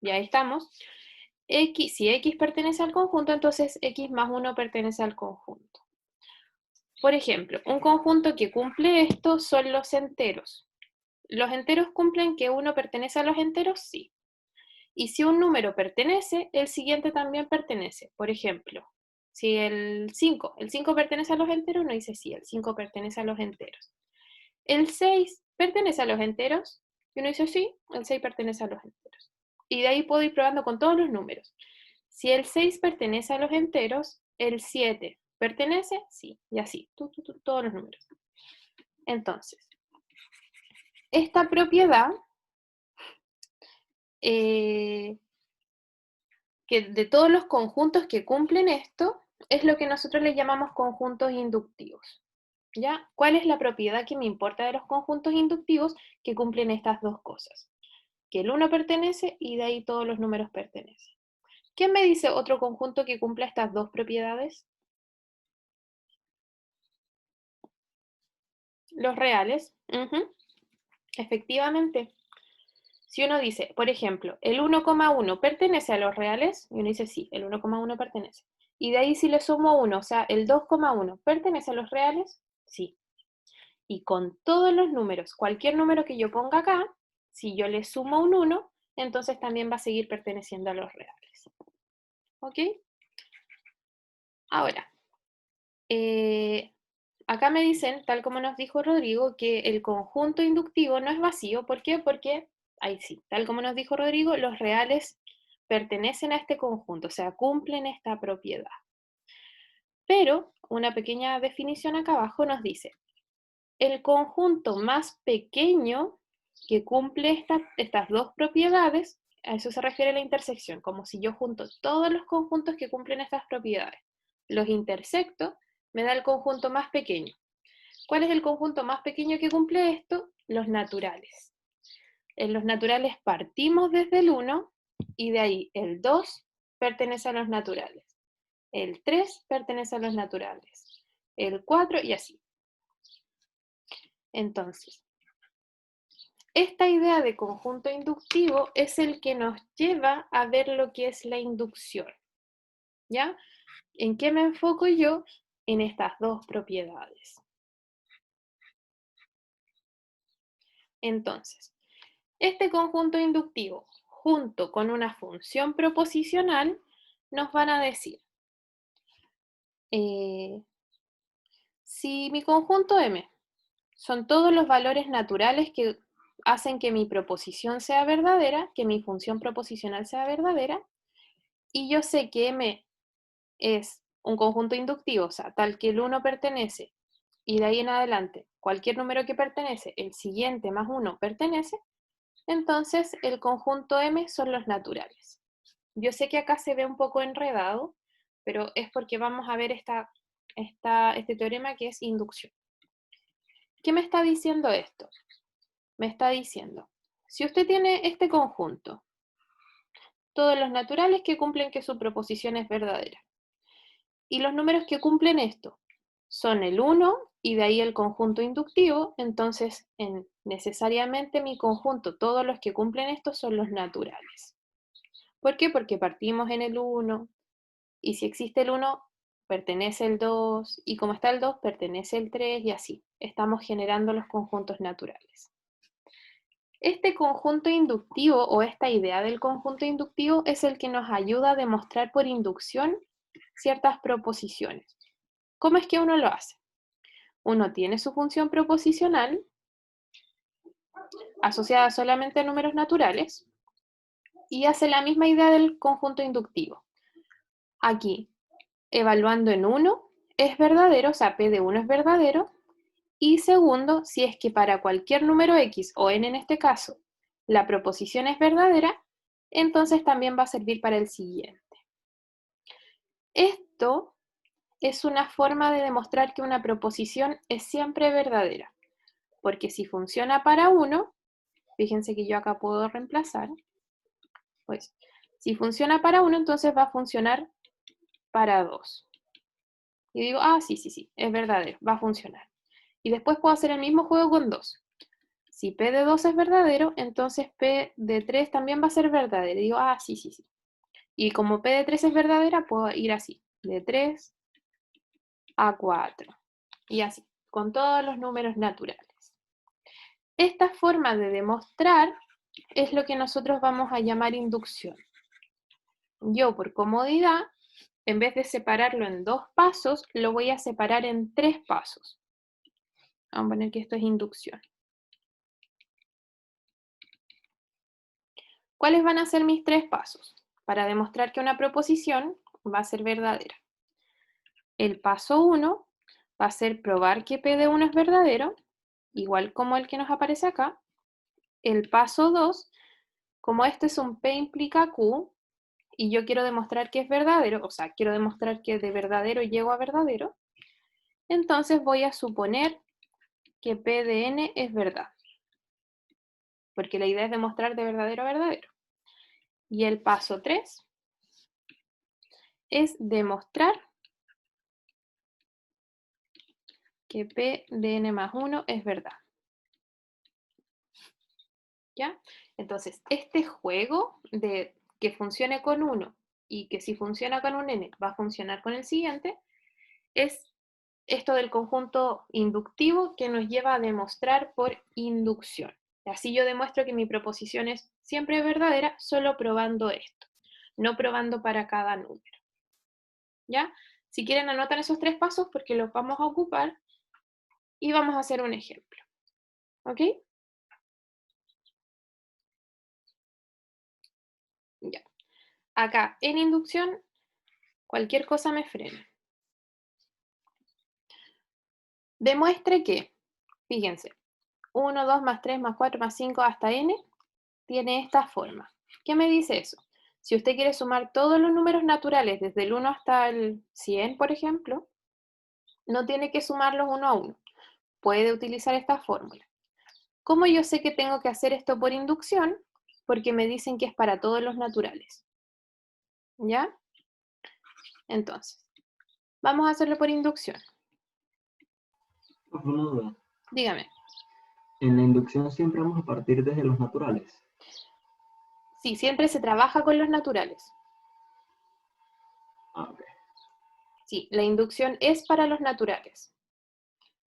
ya estamos, X, si X pertenece al conjunto, entonces X más 1 pertenece al conjunto. Por ejemplo, un conjunto que cumple esto son los enteros. ¿Los enteros cumplen que uno pertenece a los enteros? Sí. Y si un número pertenece, el siguiente también pertenece. Por ejemplo, si el 5 pertenece a los enteros, uno dice sí, el 5 pertenece a los enteros. El 6 pertenece a los enteros, y uno dice sí, el 6 pertenece a los enteros. Y de ahí puedo ir probando con todos los números. Si el 6 pertenece a los enteros, el 7 pertenece, sí, y así, todos los números. Entonces, esta propiedad que de todos los conjuntos que cumplen esto, es lo que nosotros le llamamos conjuntos inductivos. ¿Ya? ¿Cuál es la propiedad que me importa de los conjuntos inductivos que cumplen estas dos cosas? Que el 1 pertenece y de ahí todos los números pertenecen. ¿Quién me dice otro conjunto que cumpla estas dos propiedades? Los reales. Efectivamente. Si uno dice, por ejemplo, el 1,1 pertenece a los reales, y uno dice sí, el 1,1 pertenece. Y de ahí si le sumo 1, o sea, el 2,1, ¿pertenece a los reales? Sí. Y con todos los números, cualquier número que yo ponga acá, si yo le sumo un 1, entonces también va a seguir perteneciendo a los reales. ¿Ok? Ahora, acá me dicen, tal como nos dijo Rodrigo, que el conjunto inductivo no es vacío. ¿Por qué? Porque, ahí sí, tal como nos dijo Rodrigo, los reales pertenecen a este conjunto, o sea, cumplen esta propiedad. Pero, una pequeña definición acá abajo nos dice, el conjunto más pequeño que cumple estas dos propiedades, a eso se refiere la intersección, como si yo junto todos los conjuntos que cumplen estas propiedades, los intersecto, me da el conjunto más pequeño. ¿Cuál es el conjunto más pequeño que cumple esto? Los naturales. En los naturales partimos desde el 1 y de ahí el 2 pertenece a los naturales. El 3 pertenece a los naturales. El 4 y así. Entonces, esta idea de conjunto inductivo es el que nos lleva a ver lo que es la inducción. ¿Ya? ¿En qué me enfoco yo? En estas dos propiedades. Entonces, este conjunto inductivo, junto con una función proposicional, nos van a decir, si mi conjunto M son todos los valores naturales que hacen que mi proposición sea verdadera, que mi función proposicional sea verdadera, y yo sé que M es un conjunto inductivo, o sea, tal que el 1 pertenece, y de ahí en adelante, cualquier número que pertenece, el siguiente más 1 pertenece, entonces el conjunto M son los naturales. Yo sé que acá se ve un poco enredado, pero es porque vamos a ver este teorema que es inducción. ¿Qué me está diciendo esto? Me está diciendo, si usted tiene este conjunto, todos los naturales que cumplen que su proposición es verdadera, y los números que cumplen esto son el 1 y de ahí el conjunto inductivo, entonces necesariamente mi conjunto, todos los que cumplen esto son los naturales. ¿Por qué? Porque partimos en el 1, y si existe el 1, pertenece el 2, y como está el 2, pertenece el 3, y así. Estamos generando los conjuntos naturales. Este conjunto inductivo, o esta idea del conjunto inductivo, es el que nos ayuda a demostrar por inducción ciertas proposiciones. ¿Cómo es que uno lo hace? Uno tiene su función proposicional, asociada solamente a números naturales, y hace la misma idea del conjunto inductivo. Aquí, evaluando en 1, es verdadero, o sea, P de 1 es verdadero, y segundo, si es que para cualquier número X, o N en este caso, la proposición es verdadera, entonces también va a servir para el siguiente. Esto es una forma de demostrar que una proposición es siempre verdadera, porque si funciona para 1, fíjense que yo acá puedo reemplazar, pues, si funciona para 1, entonces va a funcionar para 2. Y digo, ah, sí, es verdadero, va a funcionar. Y después puedo hacer el mismo juego con 2. Si P de 2 es verdadero, entonces P de 3 también va a ser verdadero. Y digo, ah, sí. Y como P de 3 es verdadera, puedo ir así, de 3 a 4. Y así, con todos los números naturales. Esta forma de demostrar es lo que nosotros vamos a llamar inducción. Yo, por comodidad, en vez de separarlo en 2 pasos, lo voy a separar en 3 pasos. Vamos a poner que esto es inducción. ¿Cuáles van a ser mis 3 pasos? Para demostrar que una proposición va a ser verdadera. El paso 1 va a ser probar que P de 1 es verdadero, igual como el que nos aparece acá. El paso 2, como este es un P implica Q, y yo quiero demostrar que es verdadero, o sea, quiero demostrar que de verdadero llego a verdadero, entonces voy a suponer que P de N es verdad. Porque la idea es demostrar de verdadero a verdadero. Y el paso 3 es demostrar que P de N más 1 es verdad. ¿Ya? Entonces, este juego de que funcione con 1 y que si funciona con un N va a funcionar con el siguiente, es esto del conjunto inductivo que nos lleva a demostrar por inducción. Así yo demuestro que mi proposición es siempre verdadera solo probando esto, no probando para cada número. ¿Ya? Si quieren anotan esos 3 pasos porque los vamos a ocupar y vamos a hacer un ejemplo. ¿Ok? Ya. Acá, en inducción, cualquier cosa me frena. Demuestre que, fíjense, 1, 2, más 3, más 4, más 5, hasta n, tiene esta forma. ¿Qué me dice eso? Si usted quiere sumar todos los números naturales, desde el 1 hasta el 100, por ejemplo, no tiene que sumarlos uno a uno. Puede utilizar esta fórmula. ¿Cómo yo sé que tengo que hacer esto por inducción? Porque me dicen que es para todos los naturales. ¿Ya? Entonces, vamos a hacerlo por inducción. Una duda. Dígame. En la inducción siempre vamos a partir desde los naturales. Sí, siempre se trabaja con los naturales. Ah, ok. Sí, la inducción es para los naturales.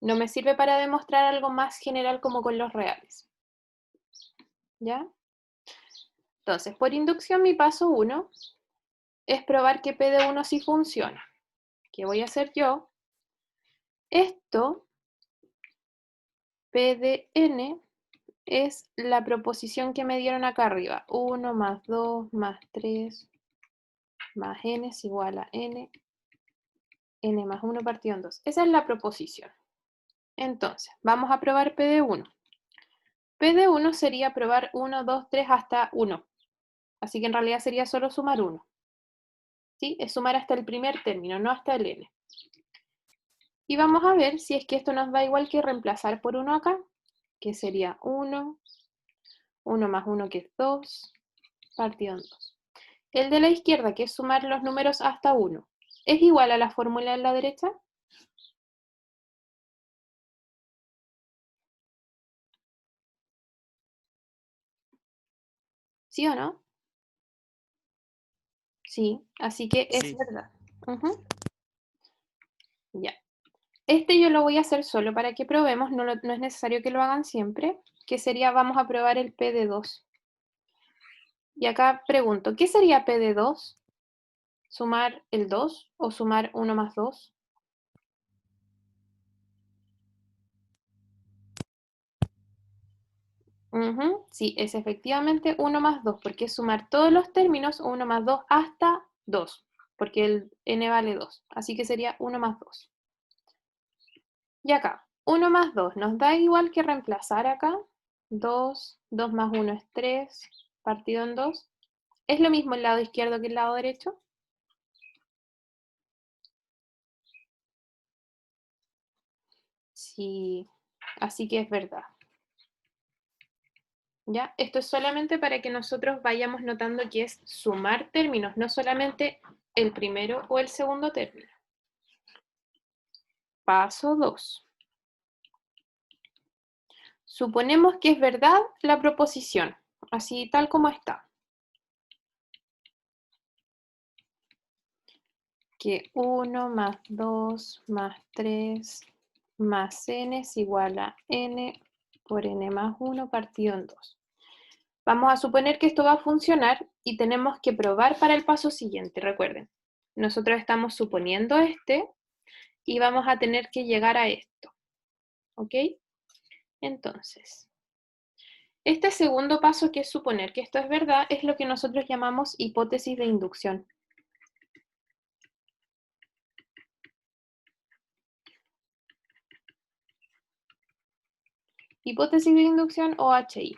No me sirve para demostrar algo más general como con los reales. ¿Ya? Entonces, por inducción, mi paso 1 es probar que P de 1 sí funciona. ¿Qué voy a hacer yo? Esto, P de N, es la proposición que me dieron acá arriba. 1 más 2 más 3 más N es igual a N más 1 partido en 2. Esa es la proposición. Entonces, vamos a probar P de 1. P de 1 sería probar 1, 2, 3 hasta 1. Así que en realidad sería solo sumar 1. ¿Sí? Es sumar hasta el primer término, no hasta el N. Y vamos a ver si es que esto nos da igual que reemplazar por 1 acá, que sería 1, 1 más 1 que es 2, partido en 2. El de la izquierda, que es sumar los números hasta 1, ¿es igual a la fórmula de la derecha? ¿Sí o no? Sí, así que es Sí. verdad. Ujú. Ya. Este yo lo voy a hacer solo para que probemos, no es necesario que lo hagan siempre, que sería, vamos a probar el P de 2. Y acá pregunto, ¿qué sería P de 2? ¿Sumar el 2 o sumar 1 más 2? Sí, es efectivamente 1 más 2, porque es sumar todos los términos, 1 más 2 hasta 2, porque el n vale 2, así que sería 1 más 2. Y acá, 1 más 2, nos da igual que reemplazar acá, 2, 2 más 1 es 3, partido en 2. ¿Es lo mismo el lado izquierdo que el lado derecho? Sí, así que es verdad. ¿Ya? Esto es solamente para que nosotros vayamos notando que es sumar términos, no solamente el primero o el segundo término. Paso 2. Suponemos que es verdad la proposición, así tal como está. Que 1 más 2 más 3 más n es igual a n por n más 1 partido en 2. Vamos a suponer que esto va a funcionar y tenemos que probar para el paso siguiente. Recuerden, nosotros estamos suponiendo y vamos a tener que llegar a esto. ¿Ok? Entonces, este segundo paso, que es suponer que esto es verdad, es lo que nosotros llamamos hipótesis de inducción. Hipótesis de inducción o HI.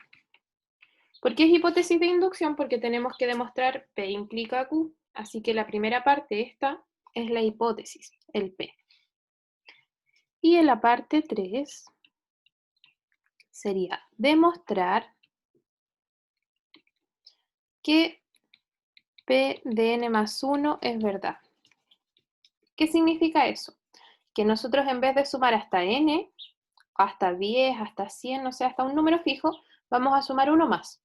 ¿Por qué es hipótesis de inducción? Porque tenemos que demostrar P implica Q. Así que la primera parte, esta, es la hipótesis, el P. Y en la parte 3 sería demostrar que P de n más 1 es verdad. ¿Qué significa eso? Que nosotros en vez de sumar hasta n, hasta 10, hasta 100, o sea, hasta un número fijo, vamos a sumar uno más,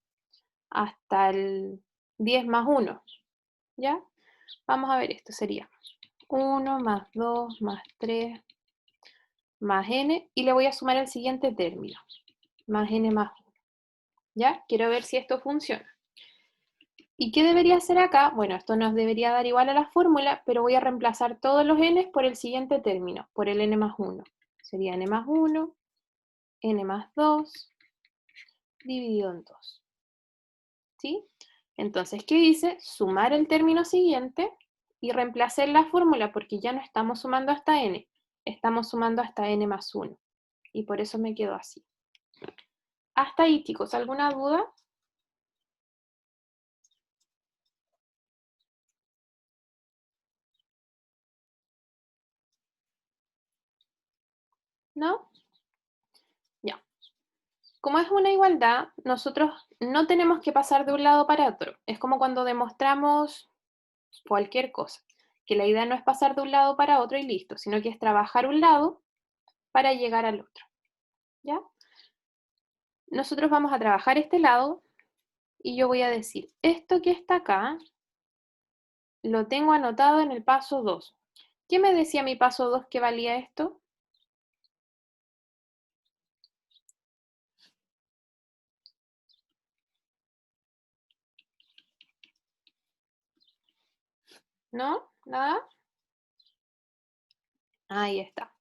hasta el 10 más 1, ¿ya? Vamos a ver, esto sería 1 más 2 más 3 más n, y le voy a sumar el siguiente término, más n más 1, ¿ya? Quiero ver si esto funciona. ¿Y qué debería hacer acá? Bueno, esto nos debería dar igual a la fórmula, pero voy a reemplazar todos los n por el siguiente término, por el n más 1. Sería n más 1, n más 2, dividido en 2. ¿Sí? Entonces, ¿qué hice? Sumar el término siguiente y reemplacé la fórmula porque ya no estamos sumando hasta n, estamos sumando hasta n más 1. Y por eso me quedo así. Hasta ahí, chicos, ¿alguna duda? ¿No? Ya. Como es una igualdad, nosotros no tenemos que pasar de un lado para otro. Es como cuando demostramos cualquier cosa, que la idea no es pasar de un lado para otro y listo, sino que es trabajar un lado para llegar al otro. ¿Ya? Nosotros vamos a trabajar este lado y yo voy a decir, esto que está acá, lo tengo anotado en el paso 2. ¿Qué me decía mi paso 2 que valía esto? ¿No? ¿Nada? Ahí está.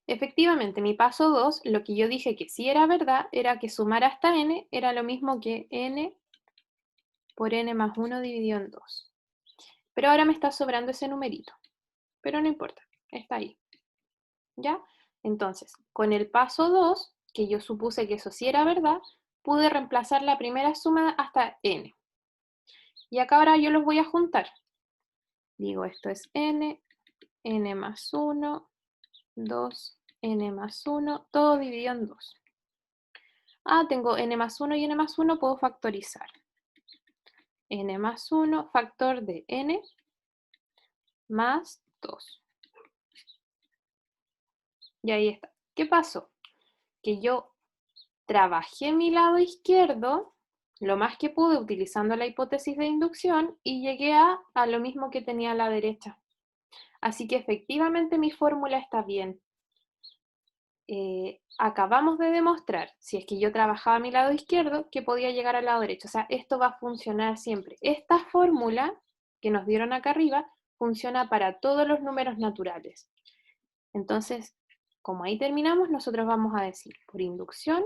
Efectivamente, mi paso 2, lo que yo dije que sí era verdad, era que sumar hasta n era lo mismo que n por n más 1 dividido en 2. Pero ahora me está sobrando ese numerito. Pero no importa, está ahí. ¿Ya? Entonces, con el paso 2, que yo supuse que eso sí era verdad, pude reemplazar la primera suma hasta n. Y acá ahora yo los voy a juntar. Digo, esto es n, n más 1, 2, n más 1, todo dividido en 2. tengo n más 1 y n más 1, puedo factorizar. N más 1, factor de n más 2. Y ahí está. ¿Qué pasó? Que yo trabajé mi lado izquierdo lo más que pude utilizando la hipótesis de inducción y llegué a lo mismo que tenía a la derecha. Así que efectivamente mi fórmula está bien. Acabamos de demostrar, si es que yo trabajaba a mi lado izquierdo, que podía llegar al lado derecho. O sea, esto va a funcionar siempre. Esta fórmula que nos dieron acá arriba funciona para todos los números naturales. Entonces, como ahí terminamos, nosotros vamos a decir, por inducción,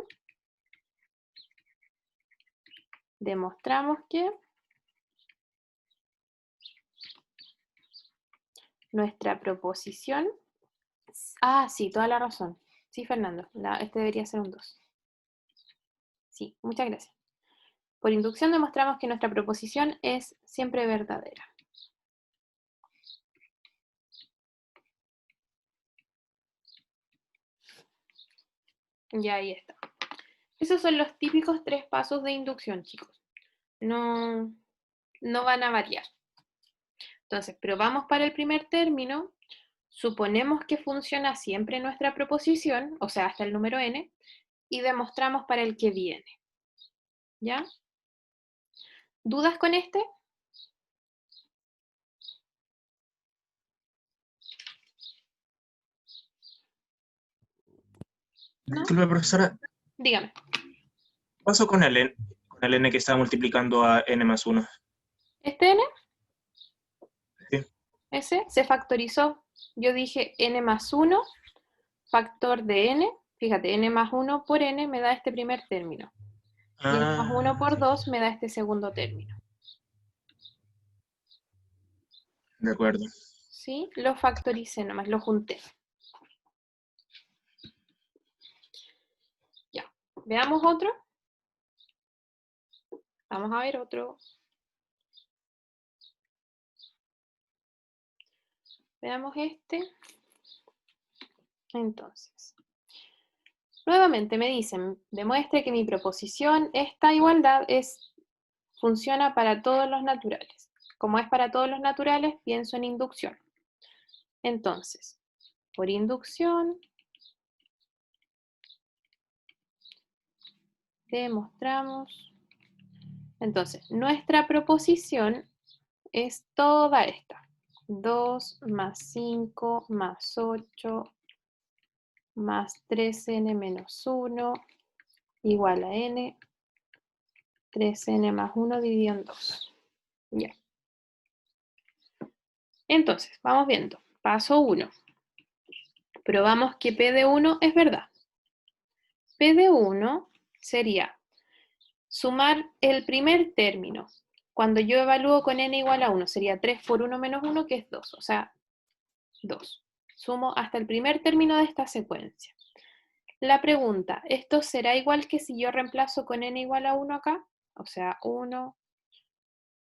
demostramos que nuestra proposición... sí, toda la razón. Sí, Fernando, este debería ser un 2. Sí, muchas gracias. Por inducción demostramos que nuestra proposición es siempre verdadera. Y ahí está. Esos son los típicos 3 pasos de inducción, chicos. No van a variar. Entonces, probamos para el primer término, suponemos que funciona siempre nuestra proposición, o sea, hasta el número n, y demostramos para el que viene. ¿Ya? ¿Dudas con este? ¿No? Disculpe, profesora. Dígame. ¿Qué pasó con el n que está multiplicando a n más 1? ¿Este n? Sí. Ese se factorizó. Yo dije n más 1, factor de n. Fíjate, n más 1 por n me da este primer término. Y n más 1 por 2 me da este segundo término. De acuerdo. ¿Sí? Lo factoricé nomás, lo junté. Ya. Veamos otro. Vamos a ver otro. Veamos este. Entonces, nuevamente me dicen, demuestre que mi proposición, esta igualdad, funciona para todos los naturales. Como es para todos los naturales, pienso en inducción. Entonces, por inducción, demostramos. Entonces, nuestra proposición es toda esta. 2 más 5 más 8 más 3n menos 1 igual a n. 3n más 1 dividido en 2. Ya. Entonces, vamos viendo. Paso 1. Probamos que P de 1 es verdad. P de 1 sería sumar el primer término. Cuando yo evalúo con n igual a 1, sería 3 por 1 menos 1, que es 2. O sea, 2. Sumo hasta el primer término de esta secuencia. La pregunta, ¿esto será igual que si yo reemplazo con n igual a 1 acá? O sea, 1,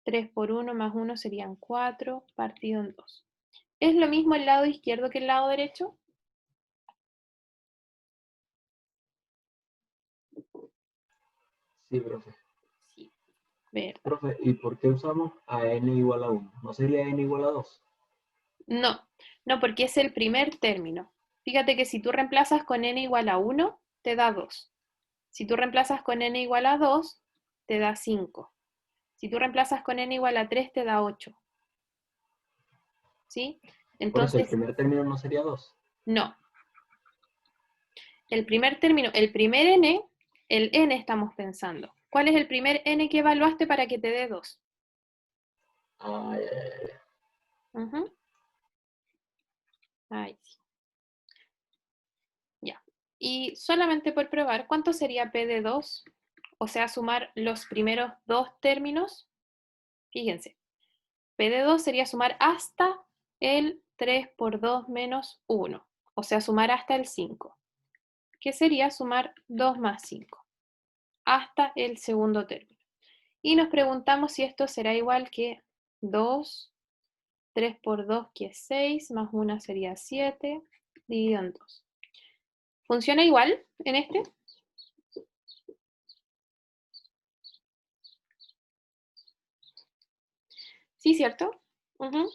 3 por 1 más 1 serían 4, partido en 2. ¿Es lo mismo el lado izquierdo que el lado derecho? Sí, profe. Sí, verdad. Profe, ¿y por qué usamos a n igual a 1? ¿No sería n igual a 2? No, porque es el primer término. Fíjate que si tú reemplazas con n igual a 1, te da 2. Si tú reemplazas con n igual a 2, te da 5. Si tú reemplazas con n igual a 3, te da 8. ¿Sí? Por eso el Entonces, primer término no sería 2. no. El primer término, el primer n, el n estamos pensando. ¿Cuál es el primer n que evaluaste para que te dé 2? Ah, ya. Uh-huh. Ahí sí. Ya. Y solamente por probar, ¿cuánto sería P de 2? O sea, sumar los primeros dos términos. Fíjense, P de 2 sería sumar hasta el 3 por 2 menos 1. O sea, sumar hasta el 5. Que sería sumar 2 más 5. Hasta el segundo término. Y nos preguntamos si esto será igual que 2, 3 por 2 que es 6, más 1 sería 7, dividido en 2. ¿Funciona igual en este? ¿Sí, cierto? Ujú.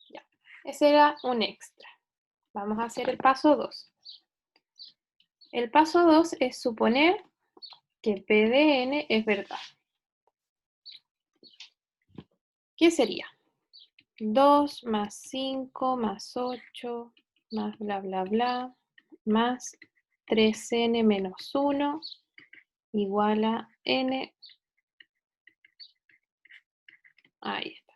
Ya. Ese era un extra. Vamos a hacer el paso 2. El paso 2 es suponer que P de n es verdad. ¿Qué sería? 2 más 5 más 8 más bla bla bla más 3n menos 1 igual a n. Ahí está.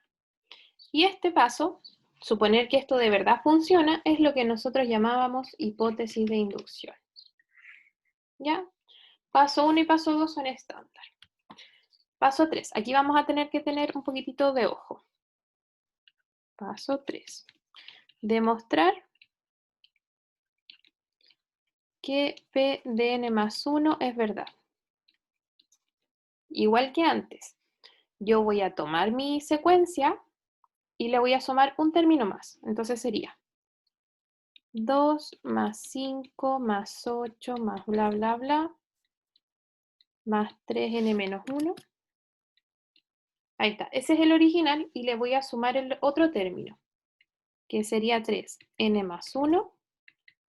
Y este paso, suponer que esto de verdad funciona, es lo que nosotros llamábamos hipótesis de inducción. ¿Ya? Paso 1 y paso 2 son estándar. Paso 3. Aquí vamos a tener que tener un poquitito de ojo. Paso 3. Demostrar que P de n más 1 es verdad. Igual que antes, yo voy a tomar mi secuencia y le voy a sumar un término más. Entonces sería 2 más 5 más 8 más bla bla bla más 3n menos 1. Ahí está, ese es el original y le voy a sumar el otro término, que sería 3n más 1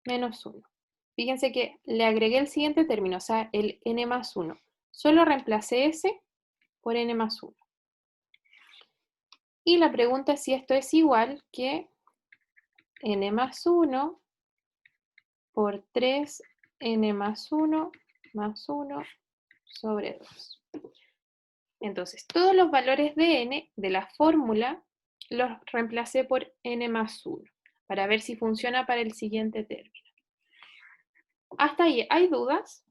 menos 1. Fíjense que le agregué el siguiente término, o sea, el n más 1. Solo reemplacé ese por n más 1. Y la pregunta es si esto es igual que n más 1 por 3n más 1 sobre 2. Entonces, todos los valores de n de la fórmula los reemplacé por n más 1 para ver si funciona para el siguiente término. ¿Hasta ahí hay dudas?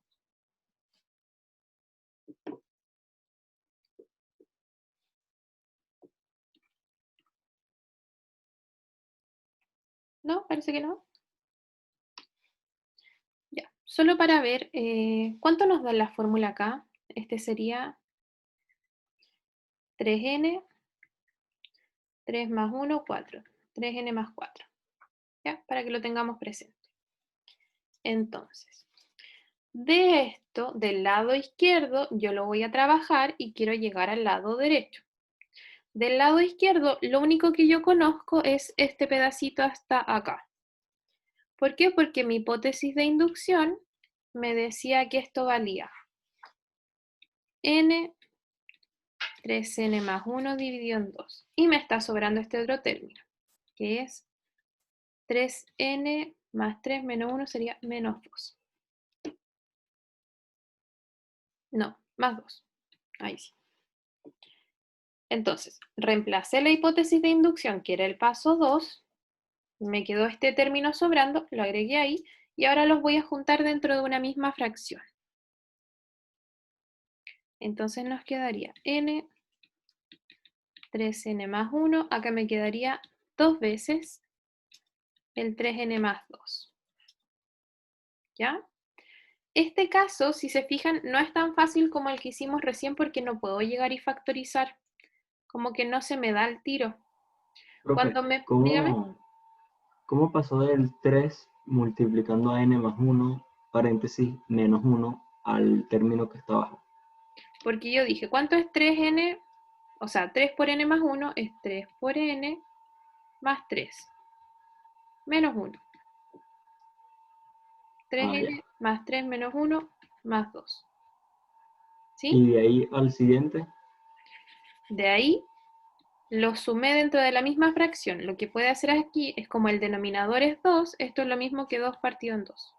¿No? Parece que no. Ya, solo para ver, ¿cuánto nos da la fórmula acá? Este sería 3n, 3 más 1, 4. 3n más 4. ¿Ya? Para que lo tengamos presente. Entonces, de esto, del lado izquierdo, yo lo voy a trabajar y quiero llegar al lado derecho. Del lado izquierdo, lo único que yo conozco es este pedacito hasta acá. ¿Por qué? Porque mi hipótesis de inducción me decía que esto valía n 3n más 1 dividido en 2. Y me está sobrando este otro término, que es 3n más 3 menos 1 sería menos 2. No, más 2. Ahí sí. Entonces, reemplacé la hipótesis de inducción, que era el paso 2. Me quedó este término sobrando, lo agregué ahí, y ahora los voy a juntar dentro de una misma fracción. Entonces nos quedaría n, 3n más 1, acá me quedaría 2 veces el 3n más 2. ¿Ya? Este caso, si se fijan, no es tan fácil como el que hicimos recién porque no puedo llegar y factorizar. Como que no se me da el tiro. Profe, Dígame. ¿cómo pasó del 3 multiplicando a n más 1, paréntesis, menos 1, al término que está abajo? Porque yo dije, ¿cuánto es 3n? O sea, 3 por n más 1 es 3 por n más 3. Menos 1. 3n más 3 menos 1 más 2. ¿Sí? Y de ahí al siguiente, De ahí lo sumé dentro de la misma fracción. Lo que puede hacer aquí es como el denominador es 2, esto es lo mismo que 2 partido en 2.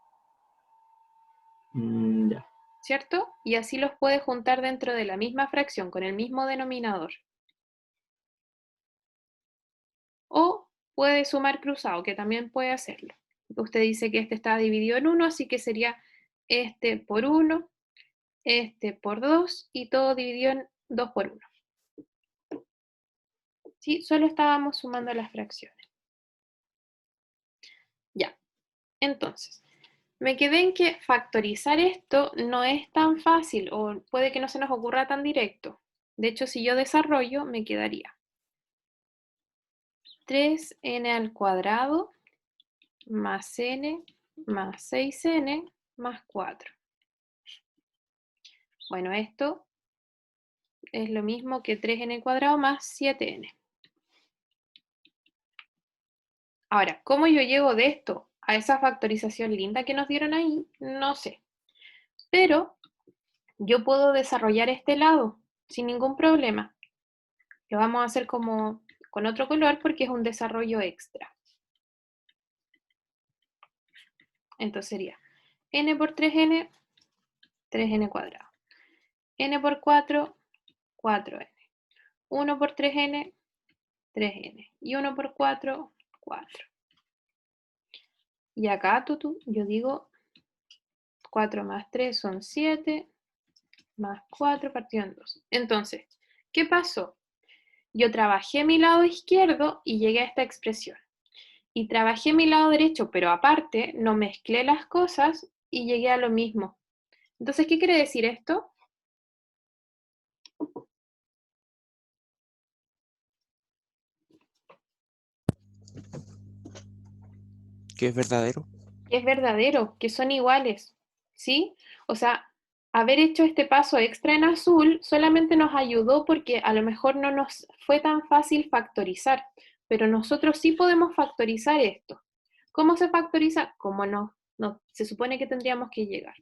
ya. ¿Cierto? Y así los puede juntar dentro de la misma fracción con el mismo denominador. O puede sumar cruzado, que también puede hacerlo. Usted dice que este está dividido en 1, así que sería este por 1, este por 2 y todo dividido en 2 por 1. ¿Sí? Solo estábamos sumando las fracciones. Ya. Entonces, me quedé en que factorizar esto no es tan fácil o puede que no se nos ocurra tan directo. De hecho, si yo desarrollo, me quedaría 3n al cuadrado más n más 6n más 4. Bueno, esto es lo mismo que 3n² más 7n. Ahora, ¿cómo yo llego de esto a esa factorización linda que nos dieron ahí? No sé. Pero yo puedo desarrollar este lado sin ningún problema. Lo vamos a hacer como con otro color porque es un desarrollo extra. Entonces sería n por 3n, 3n². N por 4, 4n. 1 por 3n, 3n. Y 1 por 4, 4. Y acá, yo digo 4 más 3 son 7, más 4 partido en 2. Entonces, ¿qué pasó? Yo trabajé mi lado izquierdo y llegué a esta expresión. Y trabajé mi lado derecho, pero aparte no mezclé las cosas y llegué a lo mismo. Entonces, ¿qué quiere decir esto? ¿Qué es verdadero? Que es verdadero, que son iguales, ¿sí? O sea, haber hecho este paso extra en azul solamente nos ayudó porque a lo mejor no nos fue tan fácil factorizar, pero nosotros sí podemos factorizar esto. ¿Cómo se factoriza? ¿Cómo no? No, se supone que tendríamos que llegar.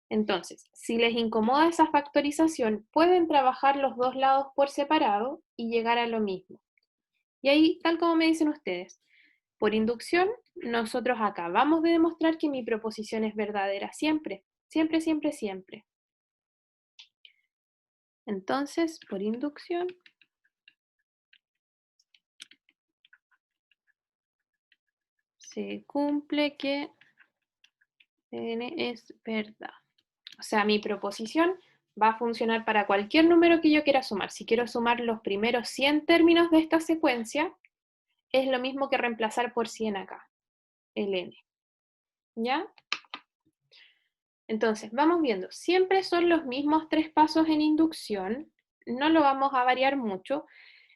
Entonces, si les incomoda esa factorización, pueden trabajar los dos lados por separado y llegar a lo mismo. Y ahí, tal como me dicen ustedes, por inducción, nosotros acabamos de demostrar que mi proposición es verdadera siempre, siempre, siempre, siempre. Entonces, por inducción, se cumple que n es verdad. O sea, mi proposición va a funcionar para cualquier número que yo quiera sumar. Si quiero sumar los primeros 100 términos de esta secuencia, es lo mismo que reemplazar por 100 acá, el n. ¿Ya? Entonces, vamos viendo. Siempre son los mismos 3 pasos en inducción. No lo vamos a variar mucho.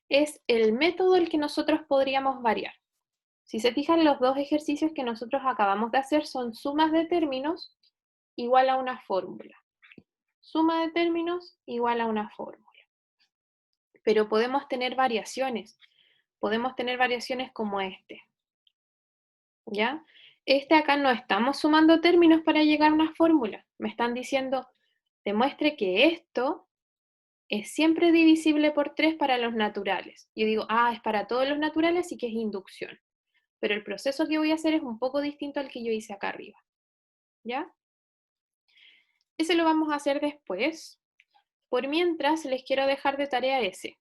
Es el método el que nosotros podríamos variar. Si se fijan, los dos ejercicios que nosotros acabamos de hacer son sumas de términos igual a una fórmula. Suma de términos igual a una fórmula. Pero podemos tener variaciones. Podemos tener variaciones como este. ¿Ya? Acá no estamos sumando términos para llegar a una fórmula. Me están diciendo, demuestre que esto es siempre divisible por 3 para los naturales. Yo digo, es para todos los naturales y que es inducción. Pero el proceso que voy a hacer es un poco distinto al que yo hice acá arriba. ¿Ya? Ese lo vamos a hacer después. Por mientras, les quiero dejar de tarea ese.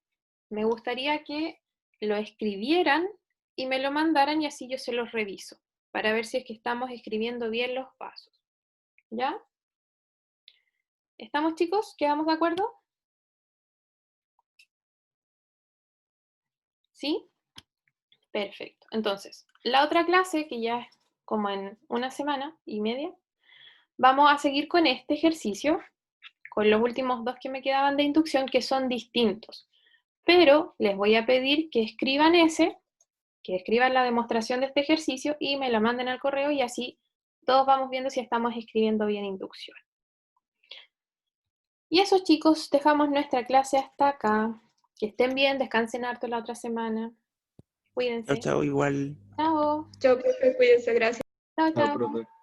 Me gustaría que lo escribieran y me lo mandaran y así yo se los reviso, para ver si es que estamos escribiendo bien los pasos. ¿Ya? ¿Estamos, chicos? ¿Quedamos de acuerdo? ¿Sí? Perfecto. Entonces, la otra clase, que ya es como en una semana y media, vamos a seguir con este ejercicio, con los últimos 2 que me quedaban de inducción, que son distintos. Pero les voy a pedir que escriban que escriban la demostración de este ejercicio y me lo manden al correo y así todos vamos viendo si estamos escribiendo bien inducción. Y eso, chicos, dejamos nuestra clase hasta acá. Que estén bien, descansen harto la otra semana. Cuídense. Chao, chao, igual. Chao. Chao, profe, cuídense, gracias. Chao, Chao, chao. profe.